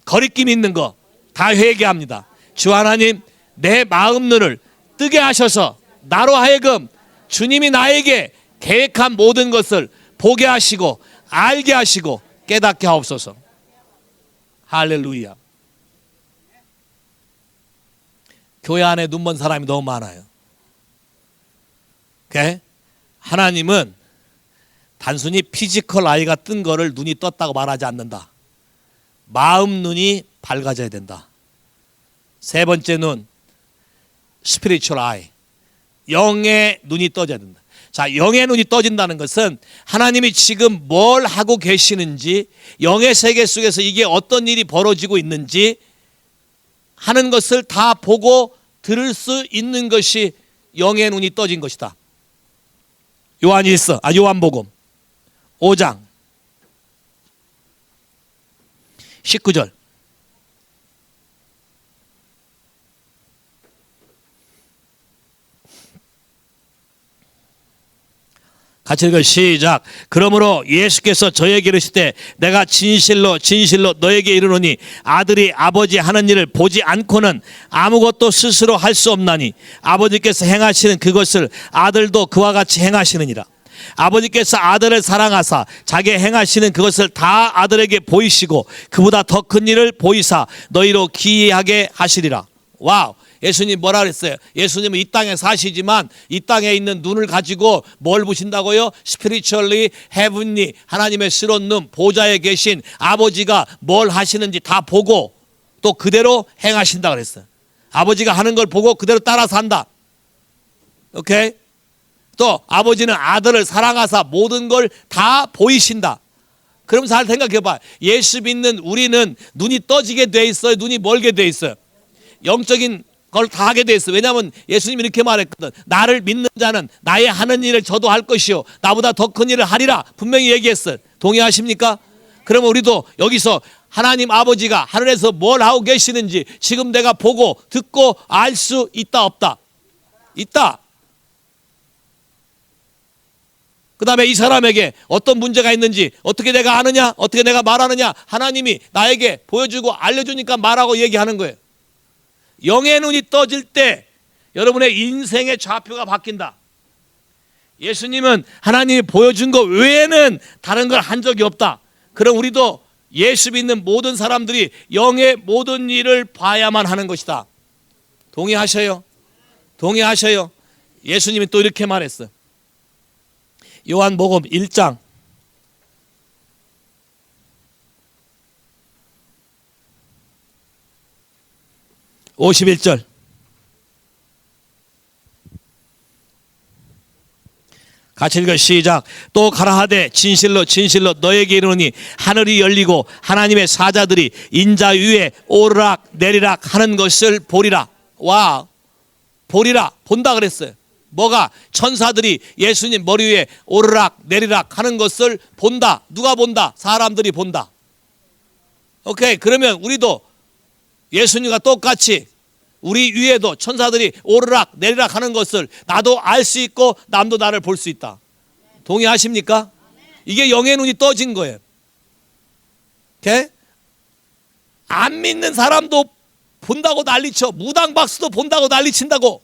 거리낌 있는 거 다 회개합니다. 주 하나님, 내 마음 눈을 뜨게 하셔서 나로 하여금 주님이 나에게 계획한 모든 것을 보게 하시고 알게 하시고 깨닫게 하옵소서. 할렐루야. 교회 안에 눈먼 사람이 너무 많아요. 오케이? 하나님은 단순히 피지컬 아이가 뜬 거를 눈이 떴다고 말하지 않는다. 마음 눈이 밝아져야 된다. 세 번째 눈, 스피리추얼 아이. 영의 눈이 떠져야 된다. 자, 영의 눈이 떠진다는 것은 하나님이 지금 뭘 하고 계시는지, 영의 세계 속에서 이게 어떤 일이 벌어지고 있는지 하는 것을 다 보고 들을 수 있는 것이 영의 눈이 떠진 것이다. 요한복음 5장 19절. 같이 읽어 시작. 그러므로 예수께서 저에게 이르시되 내가 진실로 진실로 너에게 이르노니 아들이 아버지 하는 일을 보지 않고는 아무것도 스스로 할 수 없나니 아버지께서 행하시는 그것을 아들도 그와 같이 행하시느니라. 아버지께서 아들을 사랑하사 자기 행하시는 그것을 다 아들에게 보이시고 그보다 더 큰 일을 보이사 너희로 기이하게 하시리라. 와우. 예수님 뭐라 그랬어요? 예수님은 이 땅에 사시지만 이 땅에 있는 눈을 가지고 뭘 보신다고요? Spiritually, heavenly, 하나님의 스러운 눈, 보좌에 계신 아버지가 뭘 하시는지 다 보고 또 그대로 행하신다 그랬어요. 아버지가 하는 걸 보고 그대로 따라서 한다. 오케이? 또 아버지는 아들을 사랑하사 모든 걸 다 보이신다. 그럼 잘 생각해 봐. 예수 믿는 우리는 눈이 떠지게 돼 있어요? 눈이 멀게 돼 있어요? 영적인 걸 다 하게 돼 있어요. 왜냐하면 예수님이 이렇게 말했거든. 나를 믿는 자는 나의 하는 일을 저도 할 것이요 나보다 더 큰 일을 하리라. 분명히 얘기했어요. 동의하십니까? 그러면 우리도 여기서 하나님 아버지가 하늘에서 뭘 하고 계시는지 지금 내가 보고 듣고 알 수 있다 없다? 있다. 그 다음에 이 사람에게 어떤 문제가 있는지 어떻게 내가 아느냐, 어떻게 내가 말하느냐, 하나님이 나에게 보여주고 알려주니까 말하고 얘기하는 거예요. 영의 눈이 떠질 때 여러분의 인생의 좌표가 바뀐다. 예수님은 하나님이 보여준 것 외에는 다른 걸 한 적이 없다. 그럼 우리도 예수 믿는 모든 사람들이 영의 모든 일을 봐야만 하는 것이다. 동의하셔요? 동의하셔요? 예수님이 또 이렇게 말했어요. 요한복음 1장 51절. 같이 읽어 시작. 또 가라 하되 진실로 진실로 너에게 이르노니 하늘이 열리고 하나님의 사자들이 인자 위에 오르락 내리락 하는 것을 보리라. 와, 보리라. 본다 그랬어요. 뭐가? 천사들이 예수님 머리 위에 오르락 내리락 하는 것을 본다. 누가 본다? 사람들이 본다. 오케이. 그러면 우리도 예수님과 똑같이 우리 위에도 천사들이 오르락 내리락 하는 것을 나도 알 수 있고 남도 나를 볼 수 있다. 동의하십니까? 이게 영의 눈이 떠진 거예요. 오케이? 안 믿는 사람도 본다고 난리쳐. 무당 박수도 본다고 난리친다고.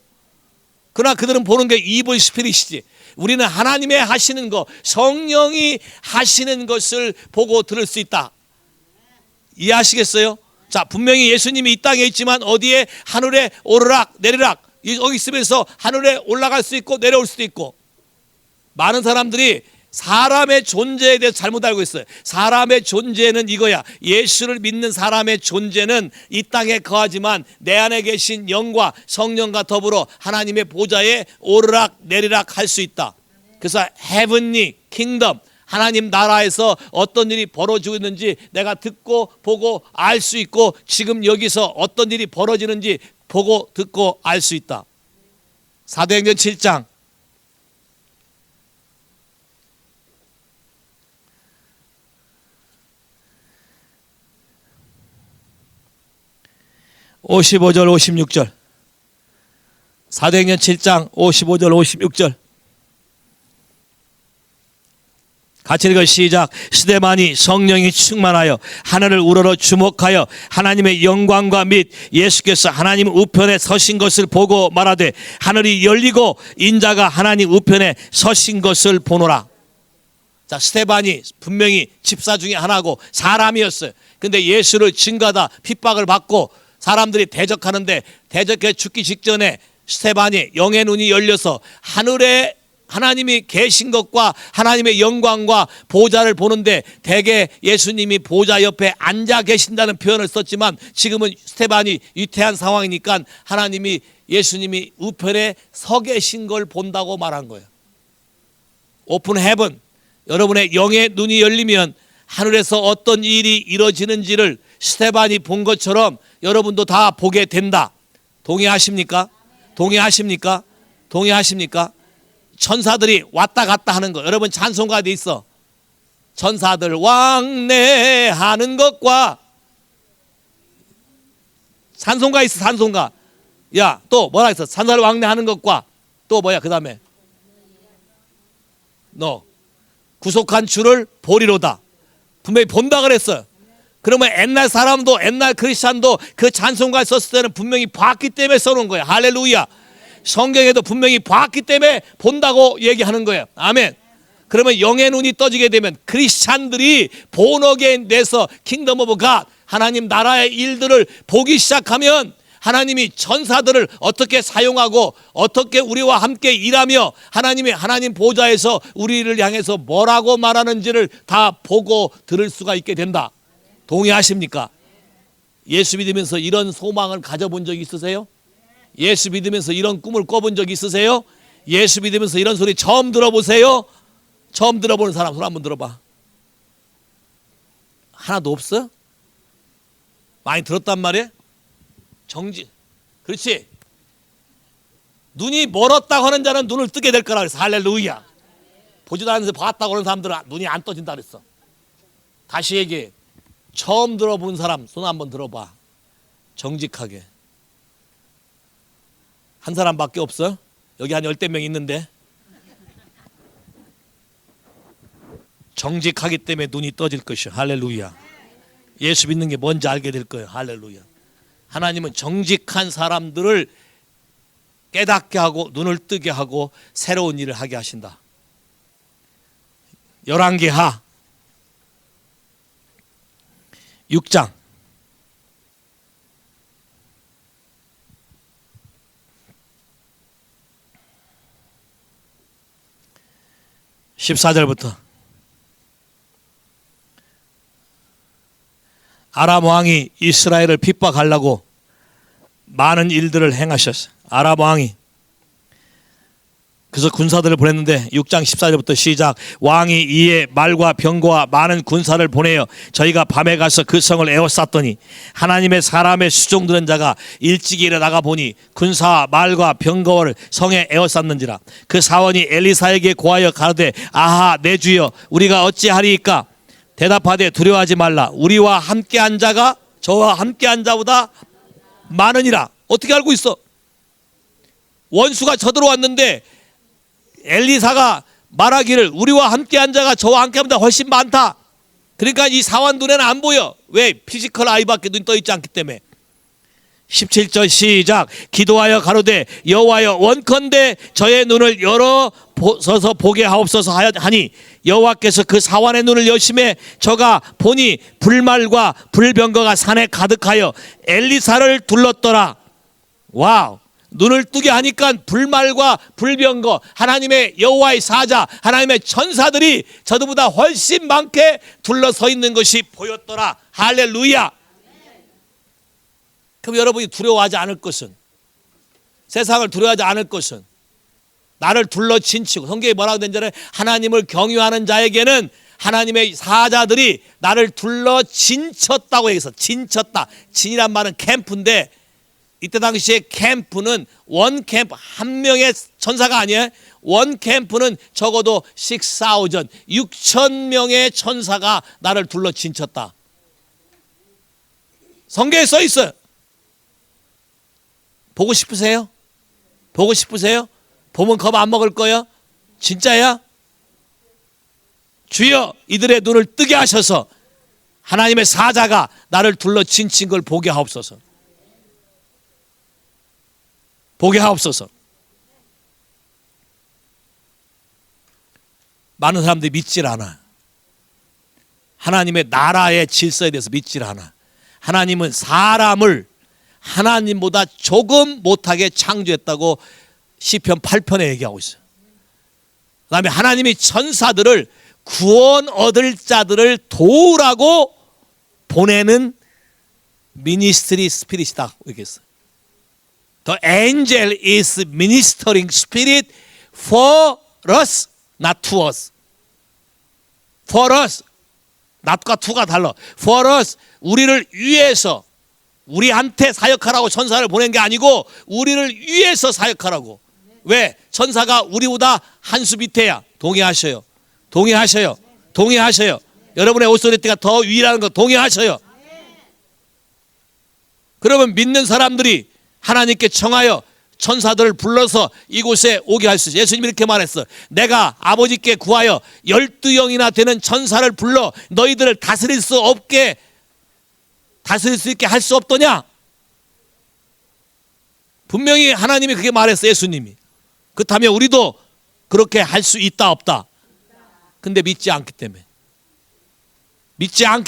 그러나 그들은 보는 게 이블 스피릿이지. 우리는 하나님의 하시는 거, 성령이 하시는 것을 보고 들을 수 있다. 이해하시겠어요? 자, 분명히 예수님이 이 땅에 있지만 어디에? 하늘에 오르락 내리락. 여기 있으면서 하늘에 올라갈 수 있고 내려올 수도 있고. 많은 사람들이 사람의 존재에 대해서 잘못 알고 있어요. 사람의 존재는 이거야. 예수를 믿는 사람의 존재는 이 땅에 거하지만 내 안에 계신 영과 성령과 더불어 하나님의 보좌에 오르락 내리락 할 수 있다. 그래서 heavenly kingdom, 하나님 나라에서 어떤 일이 벌어지고 있는지 내가 듣고 보고 알 수 있고 지금 여기서 어떤 일이 벌어지는지 보고 듣고 알 수 있다. 사도행전 7장 55절 56절. 사도행전 7장 55절 56절. 같이 읽어 시작. 스데반이 성령이 충만하여 하늘을 우러러 주목하여 하나님의 영광과 및 예수께서 하나님 우편에 서신 것을 보고 말하되 하늘이 열리고 인자가 하나님 우편에 서신 것을 보노라. 자, 스데반이 분명히 집사 중에 하나고 사람이었어요. 근데 예수를 증거하다 핍박을 받고 사람들이 대적하는데 대적해 죽기 직전에 스데반이 영의 눈이 열려서 하늘에 하나님이 계신 것과 하나님의 영광과 보좌를 보는데 대개 예수님이 보좌 옆에 앉아 계신다는 표현을 썼지만 지금은 스데반이 위태한 상황이니까 하나님이 예수님이 우편에 서 계신 걸 본다고 말한 거예요. 오픈 헤븐. 여러분의 영의 눈이 열리면 하늘에서 어떤 일이 이루어지는지를 스데반이 본 것처럼 여러분도 다 보게 된다. 동의하십니까? 동의하십니까? 동의하십니까? 천사들이 왔다 갔다 하는 거. 여러분 찬송가도 있어. 천사들 왕래하는 것과 산송가 있어. 산송가. 야, 또 뭐라 했어? 산사를 왕래하는 것과 또 뭐야? 그 다음에 너 구속한 주를 보리로다. 분명히 본다 그랬어요. 그러면 옛날 사람도 옛날 크리스찬도 그 찬송가 썼을 때는 분명히 봤기 때문에 써놓은 거예요. 할렐루야. 성경에도 분명히 봤기 때문에 본다고 얘기하는 거예요. 아멘. 그러면 영의 눈이 떠지게 되면 크리스찬들이 본 어게인 돼서 킹덤 오브 갓 하나님 나라의 일들을 보기 시작하면 하나님이 천사들을 어떻게 사용하고 어떻게 우리와 함께 일하며 하나님 보좌에서 우리를 향해서 뭐라고 말하는지를 다 보고 들을 수가 있게 된다. 동의하십니까? 예수 믿으면서 이런 소망을 가져본 적 있으세요? 예수 믿으면서 이런 꿈을 꿔본 적 있으세요? 예수 믿으면서 이런 소리 처음 들어보세요? 처음 들어보는 사람 손 한번 들어봐. 하나도 없어? 많이 들었단 말이에요? 정지. 그렇지. 눈이 멀었다고 하는 자는 눈을 뜨게 될 거라 그랬어. 할렐루야. 보지도 않으면서 봤다고 하는 사람들은 눈이 안 떠진다 그랬어. 다시 얘기해. 처음 들어본 사람 손 한번 들어봐. 정직하게. 한 사람밖에 없어? 여기 한 10대 명 있는데. 정직하기 때문에 눈이 떠질 것이요. 할렐루야. 예수 믿는 게 뭔지 알게 될 거예요. 할렐루야. 하나님은 정직한 사람들을 깨닫게 하고 눈을 뜨게 하고 새로운 일을 하게 하신다. 열왕기하 6장 14절부터 아람 왕이 이스라엘을 핍박하려고 많은 일들을 행하셨어요. 아람 왕이. 그래서 군사들을 보냈는데 6장 14절부터 시작. 왕이 이에 말과 병거와 많은 군사를 보내어 저희가 밤에 가서 그 성을 에워쌌더니 하나님의 사람의 수종드는 자가 일찍이 일어나가 보니 군사와 말과 병거를 성에 에워쌌는지라. 그 사원이 엘리사에게 고하여 가로되 아하 내 주여 우리가 어찌하리이까. 대답하되 두려워하지 말라. 우리와 함께한 자가 저와 함께한 자보다 많으니라. 어떻게 알고 있어? 원수가 쳐들어왔는데 엘리사가 말하기를 우리와 함께한 자가 저와 함께한 자보다 훨씬 많다. 그러니까 이 사원 눈에는 안 보여. 왜? 피지컬 아이밖에 눈이 떠있지 않기 때문에. 17절 시작. 기도하여 가로되 여호와여 원컨대 저의 눈을 열어서서 보게 하옵소서 하니 여호와께서 그 사원의 눈을 여심해 저가 보니 불말과 불병거가 산에 가득하여 엘리사를 둘렀더라. 와우. 눈을 뜨게 하니까 불말과 불병거 하나님의 여호와의 사자 하나님의 천사들이 저들보다 훨씬 많게 둘러서 있는 것이 보였더라. 할렐루야. 그럼 여러분이 두려워하지 않을 것은, 세상을 두려워하지 않을 것은, 나를 둘러 진치고, 성경에 뭐라고 되는지는 하나님을 경유하는 자에게는 하나님의 사자들이 나를 둘러 진쳤다고 얘기했어. 진쳤다. 진이란 말은 캠프인데 이때 당시에 캠프는 원 캠프 한 명의 천사가 아니에요. 원 캠프는 적어도 6,000명의 천사가 나를 둘러 진쳤다. 성경에 써 있어요. 보고 싶으세요? 보고 싶으세요? 보면 겁 안 먹을 거예요? 진짜야? 주여 이들의 눈을 뜨게 하셔서 하나님의 사자가 나를 둘러 진친 걸 보게 하옵소서. 보게 하옵소서. 많은 사람들이 믿질 않아. 하나님의 나라의 질서에 대해서 믿질 않아. 하나님은 사람을 하나님보다 조금 못하게 창조했다고 시편 8편에 얘기하고 있어요. 그 다음에 하나님이 천사들을 구원 얻을 자들을 도우라고 보내는 미니스트리 스피릿이다 얘기했어요. The angel is ministering spirit for us, not to us. For us, not과 to가 달라. For us, 우리를 위해서, 우리한테 사역하라고 천사를 보낸 게 아니고 우리를 위해서 사역하라고. 왜? 천사가 우리보다 한 수 밑에야. 동의하셔요. 동의하셔요. 동의하셔요. 여러분의 오소리티가 더 위라는 거 동의하셔요. 그러면 믿는 사람들이 하나님께 청하여 천사들을 불러서 이곳에 오게 할 수 있어요. 예수님이 이렇게 말했어. 내가 아버지께 구하여 12영이나 되는 천사를 불러 너희들을 다스릴 수 있게 할 수 없더냐? 분명히 하나님이 그렇게 말했어. 예수님이. 그렇다면 우리도 그렇게 할 수 있다 없다? 근데 믿지 않기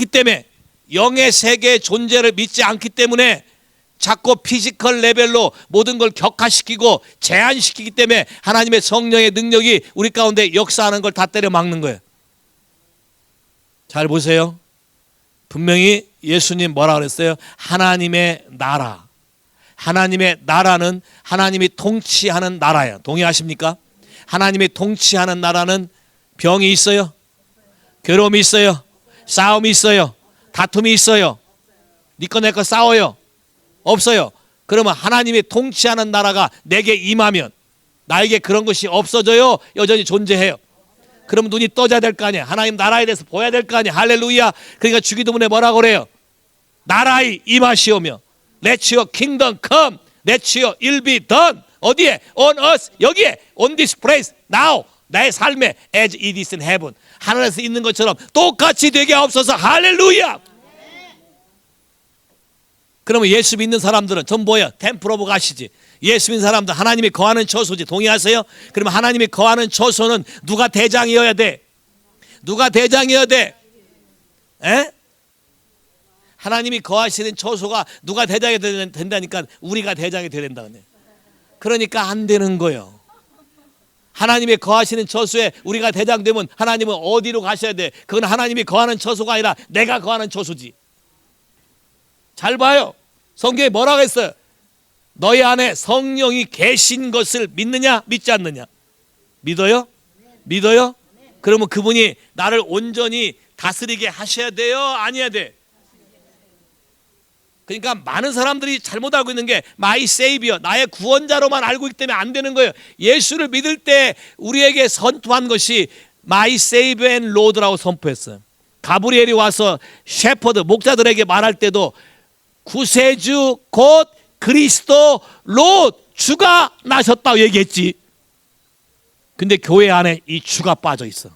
때문에 영의 세계의 존재를 믿지 않기 때문에 자꾸 피지컬 레벨로 모든 걸 격화시키고 제한시키기 때문에 하나님의 성령의 능력이 우리 가운데 역사하는 걸 다 때려 막는 거예요. 잘 보세요. 분명히 예수님 뭐라 그랬어요? 하나님의 나라. 하나님의 나라는 하나님이 통치하는 나라예요. 동의하십니까? 하나님이 통치하는 나라는 병이 있어요? 괴로움이 있어요? 싸움이 있어요? 다툼이 있어요? 니꺼 내꺼 싸워요? 없어요. 그러면 하나님이 통치하는 나라가 내게 임하면 나에게 그런 것이 없어져요? 여전히 존재해요? 그러면 눈이 떠져야 될 거 아니야. 하나님 나라에 대해서 보여야 될 거 아니야. 할렐루야. 그러니까 주기도문에 뭐라고 그래요? 나라의 임하시오며 Let your kingdom come. Let your will be done. 어디에? On earth. 여기에. On this place. Now. 나의 삶에 as it is in heaven. 하늘에서 있는 것처럼 똑같이 되게 하옵소서. 할렐루야. 그러면 예수 믿는 사람들은 전 뭐야? 템플 오브 가시지. 예수 믿는 사람들 하나님이 거하는 처소지. 동의하세요? 그러면 하나님이 거하는 처소는 누가 대장이어야 돼? 누가 대장이어야 돼? 에? 하나님이 거하시는 처소가 누가 대장이 된다니까 우리가 대장이 돼야 된다. 그러니까 안 되는 거예요. 하나님이 거하시는 처소에 우리가 대장 되면 하나님은 어디로 가셔야 돼? 그건 하나님이 거하는 처소가 아니라 내가 거하는 처소지. 잘 봐요. 성경에 뭐라고 했어요? 너희 안에 성령이 계신 것을 믿느냐 믿지 않느냐? 믿어요? 믿어요? 그러면 그분이 나를 온전히 다스리게 하셔야 돼요? 아니어야 돼? 그러니까 많은 사람들이 잘못 알고 있는 게 My Savior, 나의 구원자로만 알고 있기 때문에 안 되는 거예요. 예수를 믿을 때 우리에게 선포한 것이 My Savior and Lord라고 선포했어요. 가브리엘이 와서 셰퍼드 목자들에게 말할 때도 구세주 곧 그리스도 롯 주가 나셨다고 얘기했지. 근데 교회 안에 이 주가 빠져 있어.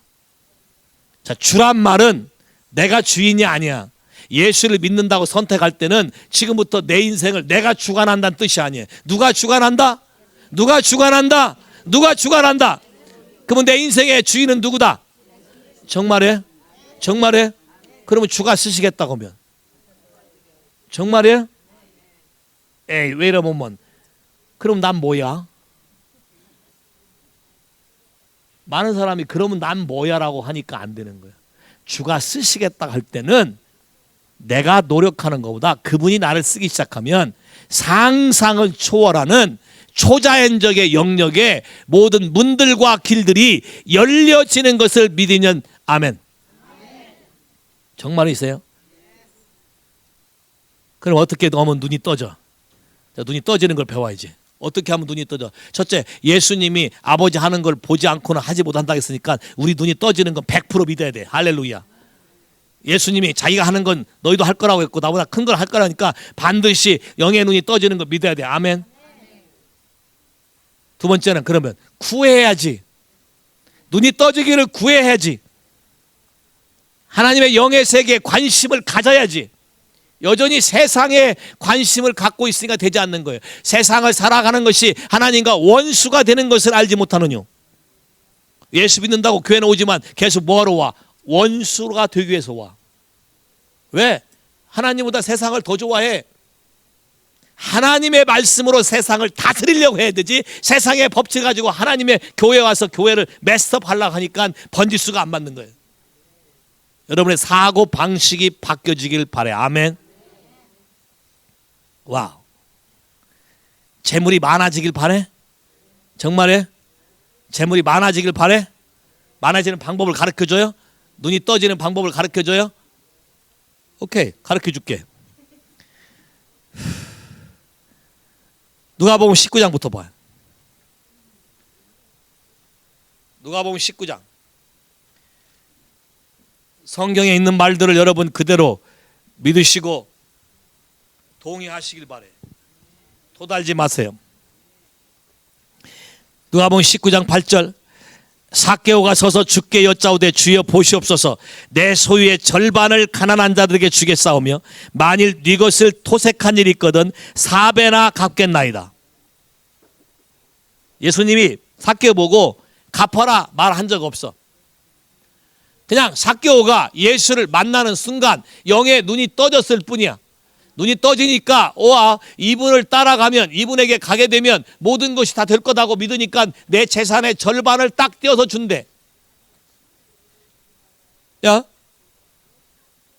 자, 주란 말은 내가 주인이 아니야. 예수를 믿는다고 선택할 때는 지금부터 내 인생을 내가 주관한다는 뜻이 아니에요. 누가 주관한다? 누가 주관한다? 누가 주관한다? 그러면 내 인생의 주인은 누구다? 정말이에요? 정말이에요? 그러면 주가 쓰시겠다고 하면 정말이에요? 에이 왜 이러면 그럼 난 뭐야? 많은 사람이 그러면 난 뭐야 라고 하니까 안 되는 거예요. 주가 쓰시겠다 할 때는 내가 노력하는 것보다 그분이 나를 쓰기 시작하면 상상을 초월하는 초자연적의 영역에 모든 문들과 길들이 열려지는 것을 믿으면 아멘. 정말이세요? 그럼 어떻게 하면 눈이 떠져? 자, 눈이 떠지는 걸 배워야지. 어떻게 하면 눈이 떠져? 첫째, 예수님이 아버지 하는 걸 보지 않고는 하지 못한다 했으니까 우리 눈이 떠지는 건 100% 믿어야 돼. 할렐루야. 예수님이 자기가 하는 건 너희도 할 거라고 했고 나보다 큰 걸 할 거라니까 반드시 영의 눈이 떠지는 거 믿어야 돼. 아멘. 두 번째는 그러면 구해야지. 눈이 떠지기를 구해야지. 하나님의 영의 세계에 관심을 가져야지. 여전히 세상에 관심을 갖고 있으니까 되지 않는 거예요. 세상을 살아가는 것이 하나님과 원수가 되는 것을 알지 못하느뇨. 예수 믿는다고 교회는 오지만 계속 뭐하러 와? 원수가 되기 위해서 와. 왜? 하나님보다 세상을 더 좋아해. 하나님의 말씀으로 세상을 다스리려고 해야 되지 세상의 법칙 가지고 하나님의 교회에 와서 교회를 메스업 하려고 하니까 번지수가 안 맞는 거예요. 여러분의 사고 방식이 바뀌어지길 바래. 아멘. 와우. 재물이 많아지길 바래? 정말에? 재물이 많아지길 바래? 많아지는 방법을 가르쳐줘요? 눈이 떠지는 방법을 가르쳐줘요? 오케이, 가르쳐줄게. 누가복음 19장부터 봐요. 누가복음 19장. 성경에 있는 말들을 여러분 그대로 믿으시고 동의하시길 바래. 도달지 마세요. 누가복음 19장 8절 삭개오가 서서 주께 여짜오되 주여 보시옵소서 내 소유의 절반을 가난한 자들에게 주겠사오며 만일 네 것을 토색한 일이 있거든 4배나 갚겠나이다. 예수님이 삭개오 보고 갚아라 말한 적 없어. 그냥 삭개오가 예수를 만나는 순간 영의 눈이 떠졌을 뿐이야. 눈이 떠지니까 이분을 따라가면, 이분에게 가게 되면 모든 것이 다 될 거다고 믿으니까 내 재산의 절반을 딱 떼어서 준대.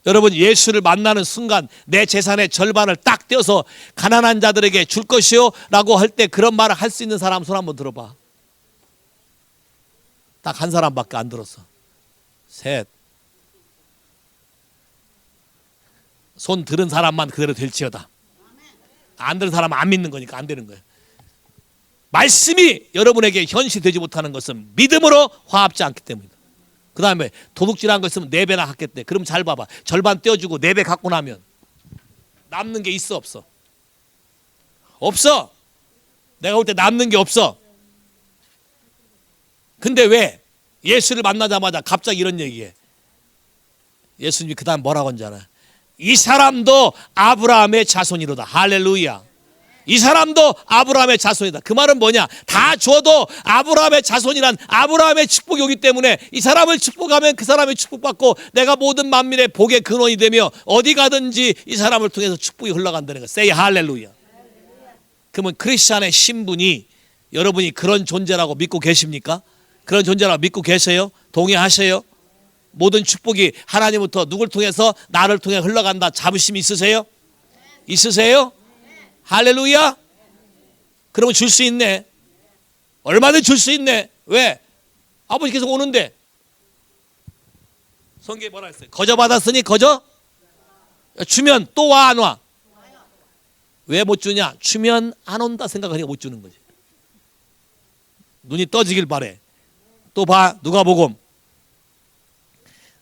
여러분, 예수를 만나는 순간 내 재산의 절반을 딱 떼어서 가난한 자들에게 줄 것이요 라고 할 때 그런 말을 할 수 있는 사람 손 한번 들어봐. 딱 한 사람밖에 안 들었어. 셋. 손 들은 사람만 그대로 될지어다. 안 들은 사람은 안 믿는 거니까 안 되는 거예요. 말씀이 여러분에게 현실되지 못하는 것은 믿음으로 화합지 않기 때문이다. 그 다음에 도둑질한 거 있으면 4배나 갖겠대. 그럼 잘 봐봐. 절반 떼어주고 4배 갖고 나면 남는 게 있어 없어? 없어. 내가 볼 때 남는 게 없어. 근데 왜 예수를 만나자마자 갑자기 이런 얘기해? 예수님이 그 다음 뭐라고 한지 알아요? 이 사람도 아브라함의 자손이로다. 할렐루야. 이 사람도 아브라함의 자손이다. 그 말은 뭐냐? 다 줘도 아브라함의 자손이란 아브라함의 축복이 오기 때문에 이 사람을 축복하면 그 사람의 축복받고 내가 모든 만민의 복의 근원이 되며 어디 가든지 이 사람을 통해서 축복이 흘러간다는 거. Say 할렐루야. 그러면 크리스찬의 신분이 여러분이 그런 존재라고 믿고 계십니까? 그런 존재라고 믿고 계세요? 동의하세요? 모든 축복이 하나님부터 누굴 통해서 나를 통해 흘러간다. 자부심 있으세요? 있으세요? 할렐루야. 그러면 줄 수 있네. 얼마든지 줄 수 있네. 왜? 아버지께서 오는데. 성경에 뭐라 했어요? 거저 받았으니 거저 주면 또 와 안 와? 왜 못 주냐? 주면 안 온다 생각하니까 못 주는 거지. 눈이 떠지길 바래. 또 봐. 누가복음.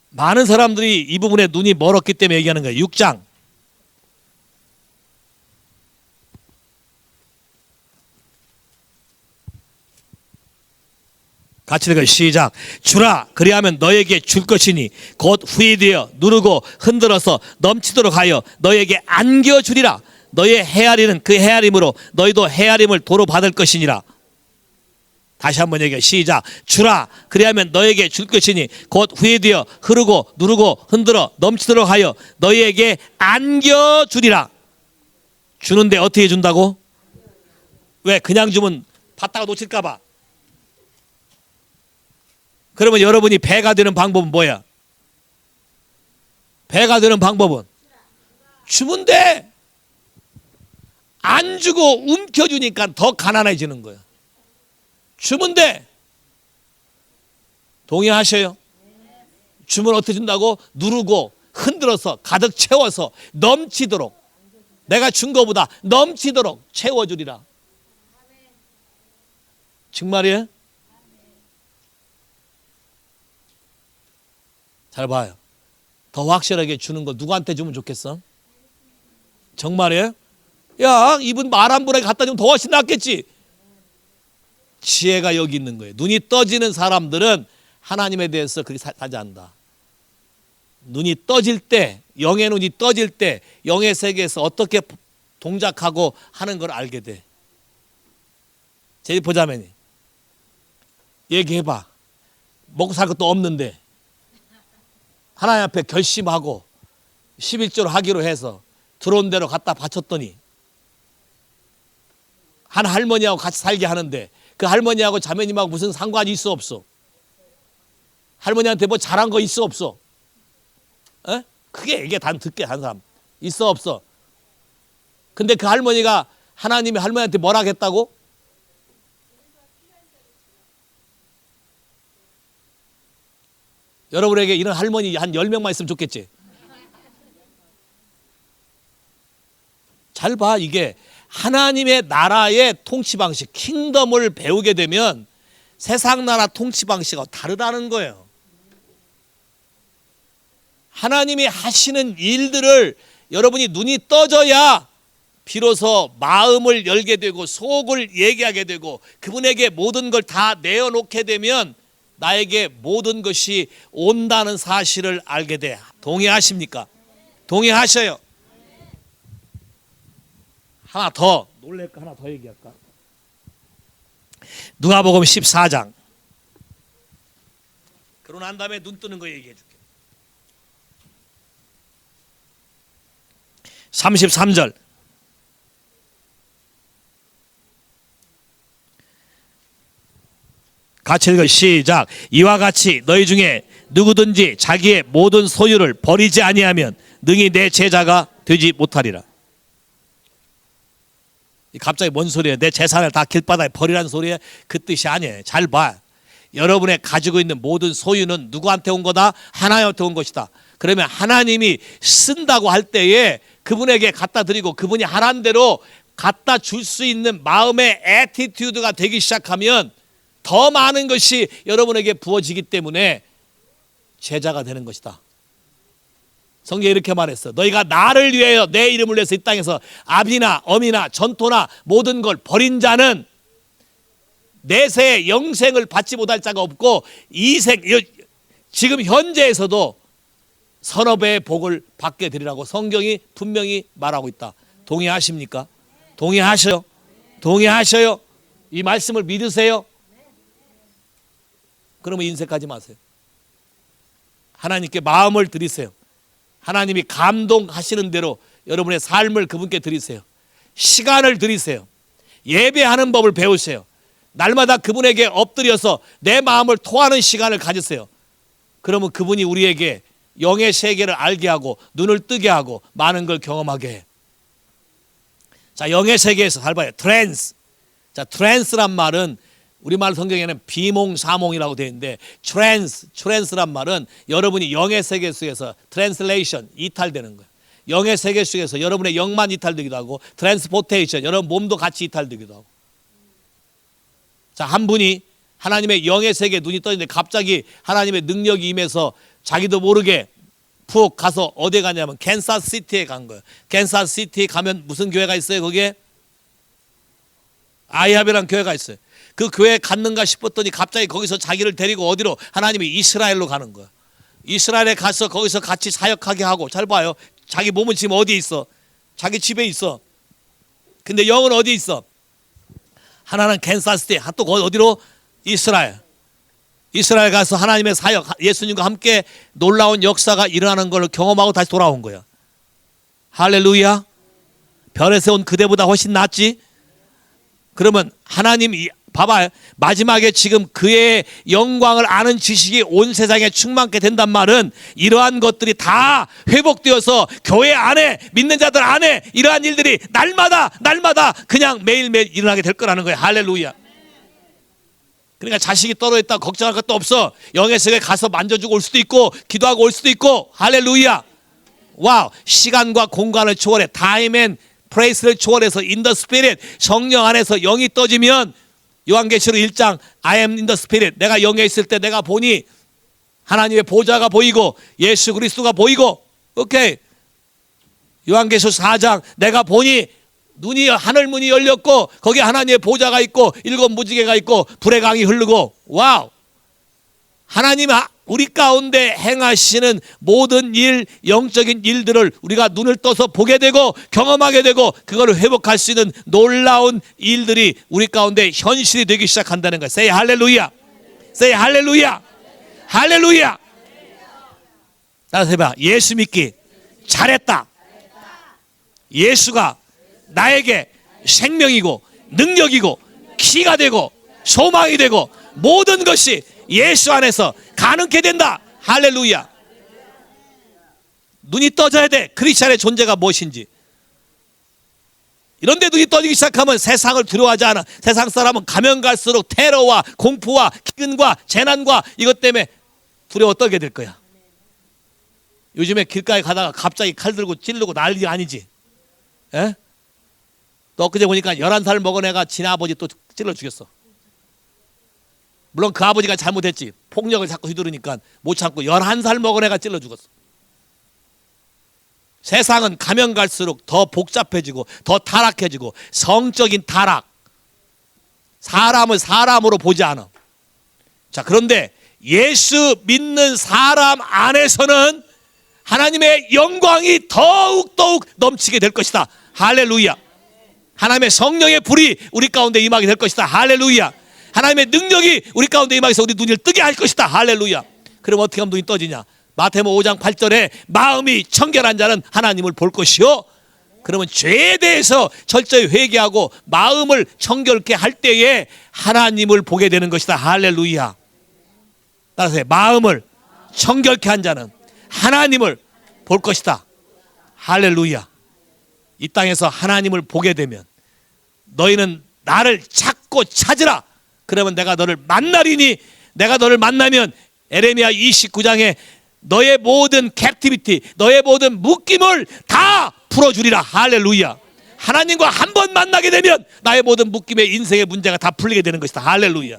많은 사람들이 이 부분에 눈이 멀었기 때문에 얘기하는 거예요. 6장. 같이 읽어요. 시작. 주라 그리하면 너에게 줄 것이니 곧 후이되어 누르고 흔들어서 넘치도록 하여 너에게 안겨주리라. 너의 헤아리는 그 헤아림으로 너희도 헤아림을 도로 받을 것이니라. 다시 한번 얘기해. 시작. 주라 그리하면 너에게 줄 것이니 곧 후이되어 흐르고 누르고 흔들어 넘치도록 하여 너희에게 안겨주리라. 주는데 어떻게 준다고? 왜? 그냥 주면 받다가 놓칠까 봐. 그러면 여러분이 배가 되는 방법은 뭐야? 배가 되는 방법은 주면 돼. 안 주고 움켜주니까 더 가난해지는 거야. 주면 돼. 동의하셔요? 주면 어떻게 준다고? 누르고 흔들어서 가득 채워서 넘치도록, 내가 준 거보다 넘치도록 채워주리라. 정말이에요? 잘 봐요. 더 확실하게 주는 거 누구한테 주면 좋겠어? 정말이에요? 야, 이분 말 한 분에게 갖다 주면 더 훨씬 낫겠지. 지혜가 여기 있는 거예요. 눈이 떠지는 사람들은 하나님에 대해서 그렇게 살지 않는다. 눈이 떠질 때, 영의 눈이 떠질 때 영의 세계에서 어떻게 동작하고 하는 걸 알게 돼. 제일 보자면 얘기해봐. 먹고 살 것도 없는데 하나님 앞에 결심하고 11조를 하기로 해서 들어온 대로 갖다 바쳤더니 한 할머니하고 같이 살게 하는데 그 할머니하고 자매님하고 무슨 상관이 있어 없어? 할머니한테 뭐 잘한 거 있어 없어? 에? 크게 얘기해. 단 듣게 한 사람 있어 없어? 근데 그 할머니가 하나님이 할머니한테 뭐라 했다고? 여러분에게 이런 할머니 한 10명만 있으면 좋겠지. 잘 봐. 이게 하나님의 나라의 통치 방식, 킹덤을 배우게 되면 세상 나라 통치 방식과 다르다는 거예요. 하나님이 하시는 일들을 여러분이 눈이 떠져야 비로소 마음을 열게 되고 속을 얘기하게 되고 그분에게 모든 걸 다 내어놓게 되면 나에게 모든 것이 온다는 사실을 알게 돼. 동의하십니까? 동의하셔요. 하나 더 놀랄 거 하나 더 얘기할까? 누가복음 14장. 그러고 난 다음에 눈 뜨는 거 얘기해 줄게. 33절. 같이 읽어. 시작. 이와 같이 너희 중에 누구든지 자기의 모든 소유를 버리지 아니하면 능히 내 제자가 되지 못하리라. 갑자기 뭔 소리예요? 내 재산을 다 길바닥에 버리라는 소리예요? 그 뜻이 아니에요. 잘 봐. 여러분의 가지고 있는 모든 소유는 누구한테 온 거다? 하나님한테 온 것이다. 그러면 하나님이 쓴다고 할 때에 그분에게 갖다 드리고 그분이 하라는 대로 갖다 줄 수 있는 마음의 애티튜드가 되기 시작하면 더 많은 것이 여러분에게 부어지기 때문에 제자가 되는 것이다. 성경에 이렇게 말했어. 너희가 나를 위하여 내 이름을 위해서 이 땅에서 아비나 어미나 전토나 모든 걸 버린 자는 내세의 영생을 받지 못할 자가 없고 이생 지금 현재에서도 서너 배의 복을 받게 되리라고 성경이 분명히 말하고 있다. 동의하십니까? 동의하셔요? 동의하셔요? 이 말씀을 믿으세요? 그러면 인색하지 마세요. 하나님께 마음을 드리세요. 하나님이 감동하시는 대로 여러분의 삶을 그분께 드리세요. 시간을 드리세요. 예배하는 법을 배우세요. 날마다 그분에게 엎드려서 내 마음을 토하는 시간을 가지세요. 그러면 그분이 우리에게 영의 세계를 알게 하고 눈을 뜨게 하고 많은 걸 경험하게 해. 자, 영의 세계에서 잘 봐요. 트랜스. 자, 트랜스란 말은 우리말 성경에는 비몽사몽이라고 되어 있는데 트랜스란 말은 여러분이 영의 세계 속에서 트랜슬레이션, 이탈되는 거예요. 영의 세계 속에서 여러분의 영만 이탈되기도 하고 트랜스포테이션, 여러분 몸도 같이 이탈되기도 하고. 자, 한 분이 하나님의 영의 세계에 눈이 떠있는데 갑자기 하나님의 능력이 임해서 자기도 모르게 푹 가서 어디에 가냐면 캔사스시티에 간 거예요. 캔사스시티에 가면 무슨 교회가 있어요? 거기에 아이합이라는 교회가 있어요. 그 교회에 갔는가 싶었더니 갑자기 거기서 자기를 데리고 어디로? 하나님이 이스라엘로 가는 거예요. 이스라엘에 가서 거기서 같이 사역하게 하고. 잘 봐요. 자기 몸은 지금 어디에 있어? 자기 집에 있어. 근데 영은 어디 있어? 하나는 캔사스시티, 또 어디로? 이스라엘. 이스라엘 가서 하나님의 사역, 예수님과 함께 놀라운 역사가 일어나는 걸 경험하고 다시 돌아온 거야. 할렐루야. 별에서 온 그대보다 훨씬 낫지? 그러면 하나님 봐봐요. 마지막에 지금 그의 영광을 아는 지식이 온 세상에 충만케 된단 말은 이러한 것들이 다 회복되어서 교회 안에 믿는 자들 안에 이러한 일들이 날마다 그냥 매일매일 일어나게 될 거라는 거예요. 할렐루야. 그러니까 자식이 떨어졌다 걱정할 것도 없어. 영의 세계에 가서 만져주고 올 수도 있고 기도하고 올 수도 있고. 할렐루야. 와우. 시간과 공간을 초월해 타임 앤 플레이스를 초월해서 in the spirit, 성령 안에서 영이 떠지면 요한계시록 1장 I am in the spirit, 내가 영에 있을 때 내가 보니 하나님의 보좌가 보이고 예수 그리스도가 보이고. 오케이. 요한계시록 4장 내가 보니 눈이 하늘 문이 열렸고 거기에 하나님의 보좌가 있고 일곱 무지개가 있고 불의 강이 흐르고. 와우. 하나님 우리 가운데 행하시는 모든 일, 영적인 일들을 우리가 눈을 떠서 보게 되고 경험하게 되고 그거를 회복할 수 있는 놀라운 일들이 우리 가운데 현실이 되기 시작한다는 거예요. Say 할렐루야. Say 할렐루야. 할렐루야. 따라서 해봐. 예수 믿기 잘했다. 예수가 나에게 생명이고 능력이고 키가 되고 소망이 되고 모든 것이 예수 안에서 가능케 된다. 할렐루야. 눈이 떠져야 돼. 크리스찬의 존재가 무엇인지. 이런데 눈이 떠지기 시작하면 세상을 두려워하지 않아. 세상 사람은 가면 갈수록 테러와 공포와 기근과 재난과 이것 때문에 두려워 떨게 될 거야. 요즘에 길가에 가다가 갑자기 칼 들고 찌르고 난리 아니지. 에? 또 엊그제 보니까 11살 먹은 애가 지네 아버지 또 찔러 죽였어. 물론 그 아버지가 잘못했지. 폭력을 자꾸 휘두르니까 못 참고 11살 먹은 애가 찔러 죽었어. 세상은 가면 갈수록 더 복잡해지고 더 타락해지고 성적인 타락. 사람을 사람으로 보지 않아. 자, 그런데 예수 믿는 사람 안에서는 하나님의 영광이 더욱 넘치게 될 것이다. 할렐루야. 하나님의 성령의 불이 우리 가운데 임하게 될 것이다. 할렐루야. 하나님의 능력이 우리 가운데 임하게서 우리 눈을 뜨게 할 것이다. 할렐루야. 그럼 어떻게 하면 눈이 떠지냐? 마태복음 5장 8절에 마음이 청결한 자는 하나님을 볼 것이요. 그러면 죄에 대해서 철저히 회개하고 마음을 청결케 할 때에 하나님을 보게 되는 것이다. 할렐루야. 따라서 마음을 청결케 한 자는 하나님을 볼 것이다. 할렐루야. 이 땅에서 하나님을 보게 되면 너희는 나를 찾고 찾으라. 그러면 내가 너를 만나리니, 내가 너를 만나면 에레미야 29장에 너의 모든 캡티비티, 너의 모든 묶임을 다 풀어주리라. 할렐루야. 하나님과 한 번 만나게 되면 나의 모든 묶임의 인생의 문제가 다 풀리게 되는 것이다. 할렐루야.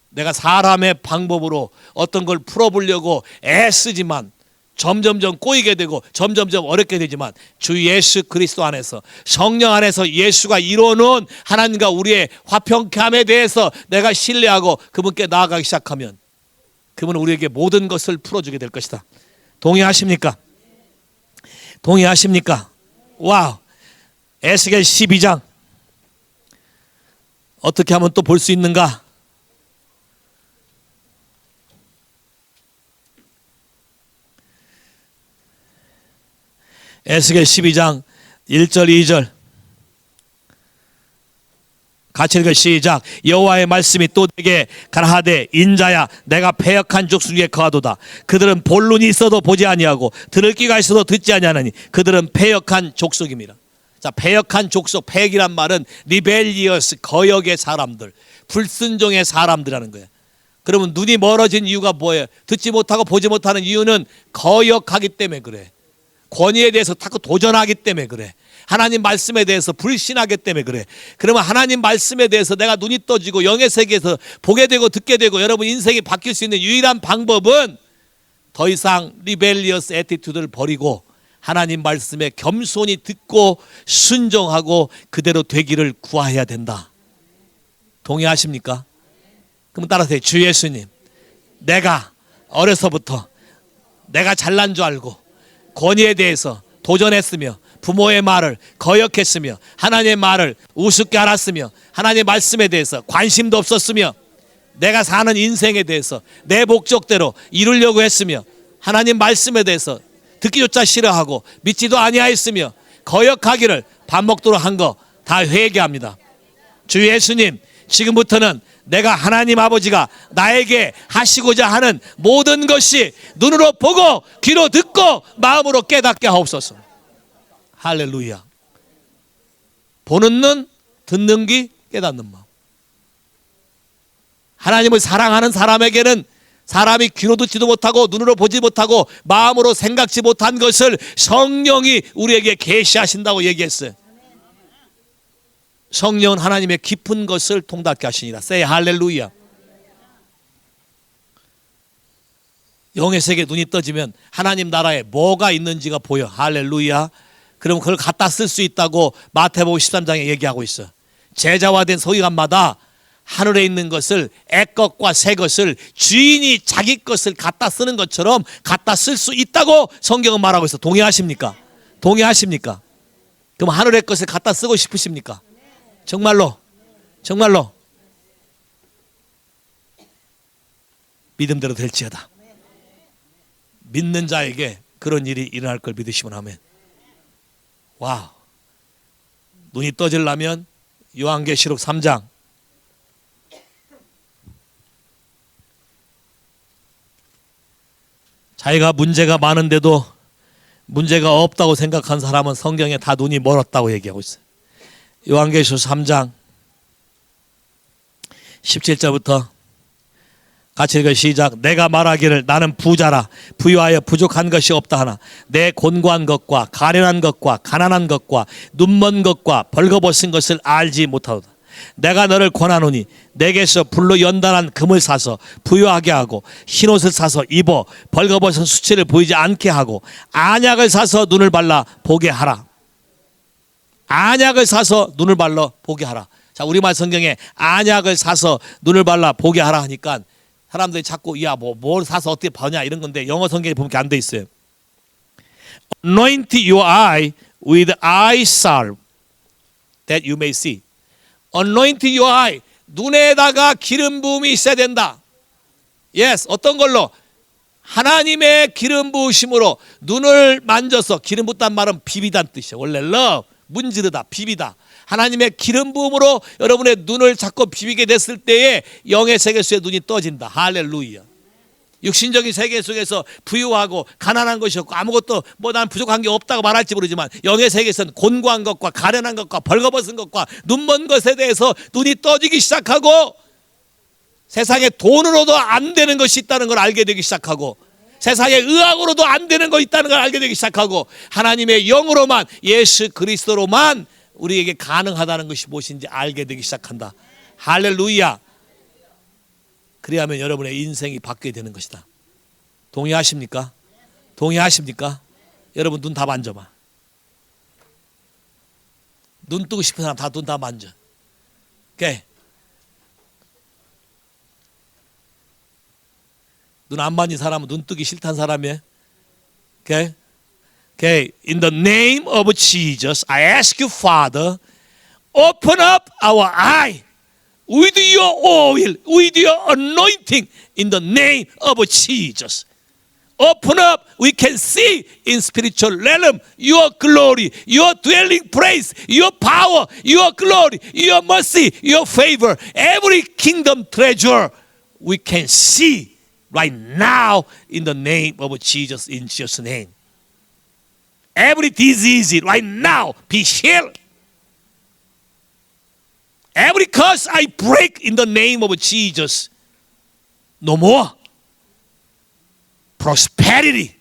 내가 사람의 방법으로 어떤 걸 풀어보려고 애쓰지만 점점점 꼬이게 되고 점점점 어렵게 되지만 주 예수 그리스도 안에서, 성령 안에서 예수가 이루어놓은 하나님과 우리의 화평케함에 대해서 내가 신뢰하고 그분께 나아가기 시작하면 그분은 우리에게 모든 것을 풀어주게 될 것이다. 동의하십니까? 동의하십니까? 와우. 에스겔 12장 어떻게 하면 또 볼 수 있는가? 에스겔 12장 1절 2절 같이 읽어 시작. 여호와의 말씀이 또 내게 가라하되 인자야 내가 패역한 족속 중에 거하도다. 그들은 볼 눈이 있어도 보지 아니하고 들을 귀가 있어도 듣지 아니하나니 그들은 패역한 족속입니다. 자, 패역한 족속, 패역이란 말은 리벨리어스, 거역의 사람들, 불순종의 사람들이라는 거예요. 그러면 눈이 멀어진 이유가 뭐예요? 듣지 못하고 보지 못하는 이유는 거역하기 때문에 그래. 권위에 대해서 자꾸 도전하기 때문에 그래. 하나님 말씀에 대해서 불신하기 때문에 그래. 그러면 하나님 말씀에 대해서 내가 눈이 떠지고 영의 세계에서 보게 되고 듣게 되고 여러분 인생이 바뀔 수 있는 유일한 방법은 더 이상 리벨리어스 애티튜드를 버리고 하나님 말씀에 겸손히 듣고 순종하고 그대로 되기를 구해야 된다. 동의하십니까? 그럼 따라서 주 예수님, 내가 어려서부터 내가 잘난 줄 알고 권위에 대해서 도전했으며 부모의 말을 거역했으며 하나님의 말을 우습게 알았으며 하나님의 말씀에 대해서 관심도 없었으며 내가 사는 인생에 대해서 내 목적대로 이루려고 했으며 하나님 말씀에 대해서 듣기조차 싫어하고 믿지도 아니하였으며 거역하기를 밥 먹도록 한 거 다 회개합니다. 주 예수님, 지금부터는 내가 하나님 아버지가 나에게 하시고자 하는 모든 것이 눈으로 보고 귀로 듣고 마음으로 깨닫게 하옵소서. 할렐루야. 보는 눈, 듣는 귀, 깨닫는 마음. 하나님을 사랑하는 사람에게는 사람이 귀로 듣지도 못하고 눈으로 보지 못하고 마음으로 생각지 못한 것을 성령이 우리에게 계시하신다고 얘기했어요. 성령은 하나님의 깊은 것을 통닫게 하시니라. Say 할렐루야. 영의 세계 눈이 떠지면 하나님 나라에 뭐가 있는지가 보여. 할렐루야. 그럼 그걸 갖다 쓸 수 있다고 마태복음 13장에 얘기하고 있어. 제자화된 서기관마다 하늘에 있는 것을 애 것과 새 것을 주인이 자기 것을 갖다 쓰는 것처럼 갖다 쓸 수 있다고 성경은 말하고 있어. 동의하십니까? 동의하십니까? 그럼 하늘의 것을 갖다 쓰고 싶으십니까? 정말로 정말로 믿음대로 될지어다. 믿는 자에게 그런 일이 일어날 걸 믿으시면 아멘. 와, 눈이 떠지려면 요한계시록 3장 자기가 문제가 많은데도 문제가 없다고 생각한 사람은 성경에 다 눈이 멀었다고 얘기하고 있어요. 요한계시록 3장 17절부터 같이 읽어 시작. 내가 말하기를 나는 부자라 부유하여 부족한 것이 없다 하나 내 곤고한 것과 가련한 것과 가난한 것과 눈먼 것과 벌거벗은 것을 알지 못하도다. 내가 너를 권하노니 내게서 불로 연단한 금을 사서 부유하게 하고 흰옷을 사서 입어 벌거벗은 수치를 보이지 않게 하고 안약을 사서 눈을 발라 보게 하라. 안약을 사서 눈을 발라 보게 하라. 자, 우리말 성경에 안약을 사서 눈을 발라 보게 하라 하니까 사람들이 자꾸 야 뭘 사서 어떻게 보냐 이런 건데 영어 성경에 보면 안 돼 있어요. Anoint your eye with eye salve that you may see. Anoint your eye. 눈에다가 기름 부음이 있어야 된다. Yes. 어떤 걸로? 하나님의 기름 부으심으로 눈을 만져서, 기름 붓단 말은 비비단 뜻이에요. 원래 love, 문지르다, 비비다. 하나님의 기름 부음으로 여러분의 눈을 자꾸 비비게 됐을 때에 영의 세계 속에 눈이 떠진다. 할렐루야. 육신적인 세계 속에서 부유하고 가난한 것이 없고 아무것도 난 부족한 게 없다고 말할지 모르지만 영의 세계에서는 곤고한 것과 가련한 것과 벌거벗은 것과 눈먼 것에 대해서 눈이 떠지기 시작하고 세상에 돈으로도 안 되는 것이 있다는 걸 알게 되기 시작하고 세상에 의학으로도 안 되는 것이 있다는 걸 알게 되기 시작하고 하나님의 영으로만, 예수 그리스도로만 우리에게 가능하다는 것이 무엇인지 알게 되기 시작한다. 할렐루야. 그래야만 여러분의 인생이 바뀌게 되는 것이다. 동의하십니까? 동의하십니까? 여러분 눈 다 만져봐. 눈 뜨고 싶은 사람 다 눈 다 만져. 오케이. 눈 안 만진 사람은 눈 뜨기 싫다는 사람이에요. 오케이. Okay, in the name of Jesus, I ask you, Father, open up our eye with your oil, with your anointing, in the name of Jesus. Open up, we can see in spiritual realm your glory, your dwelling place, your power, your glory, your mercy, your favor. Every kingdom treasure we can see right now in the name of Jesus, in Jesus' name. Every disease right now be healed. Every curse I break in the name of Jesus. No more prosperity.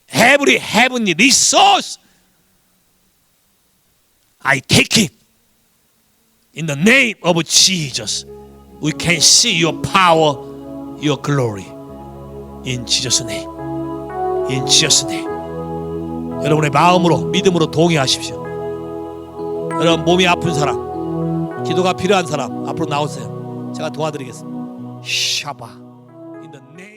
Every heavenly resource I take it in the name of Jesus. We can see your power, your glory in Jesus' name. In Jesus' name. 여러분의 마음으로 믿음으로 동의하십시오. 여러분 몸이 아픈 사람, 기도가 필요한 사람 앞으로 나오세요. 제가 도와드리겠습니다. 샤바. In the name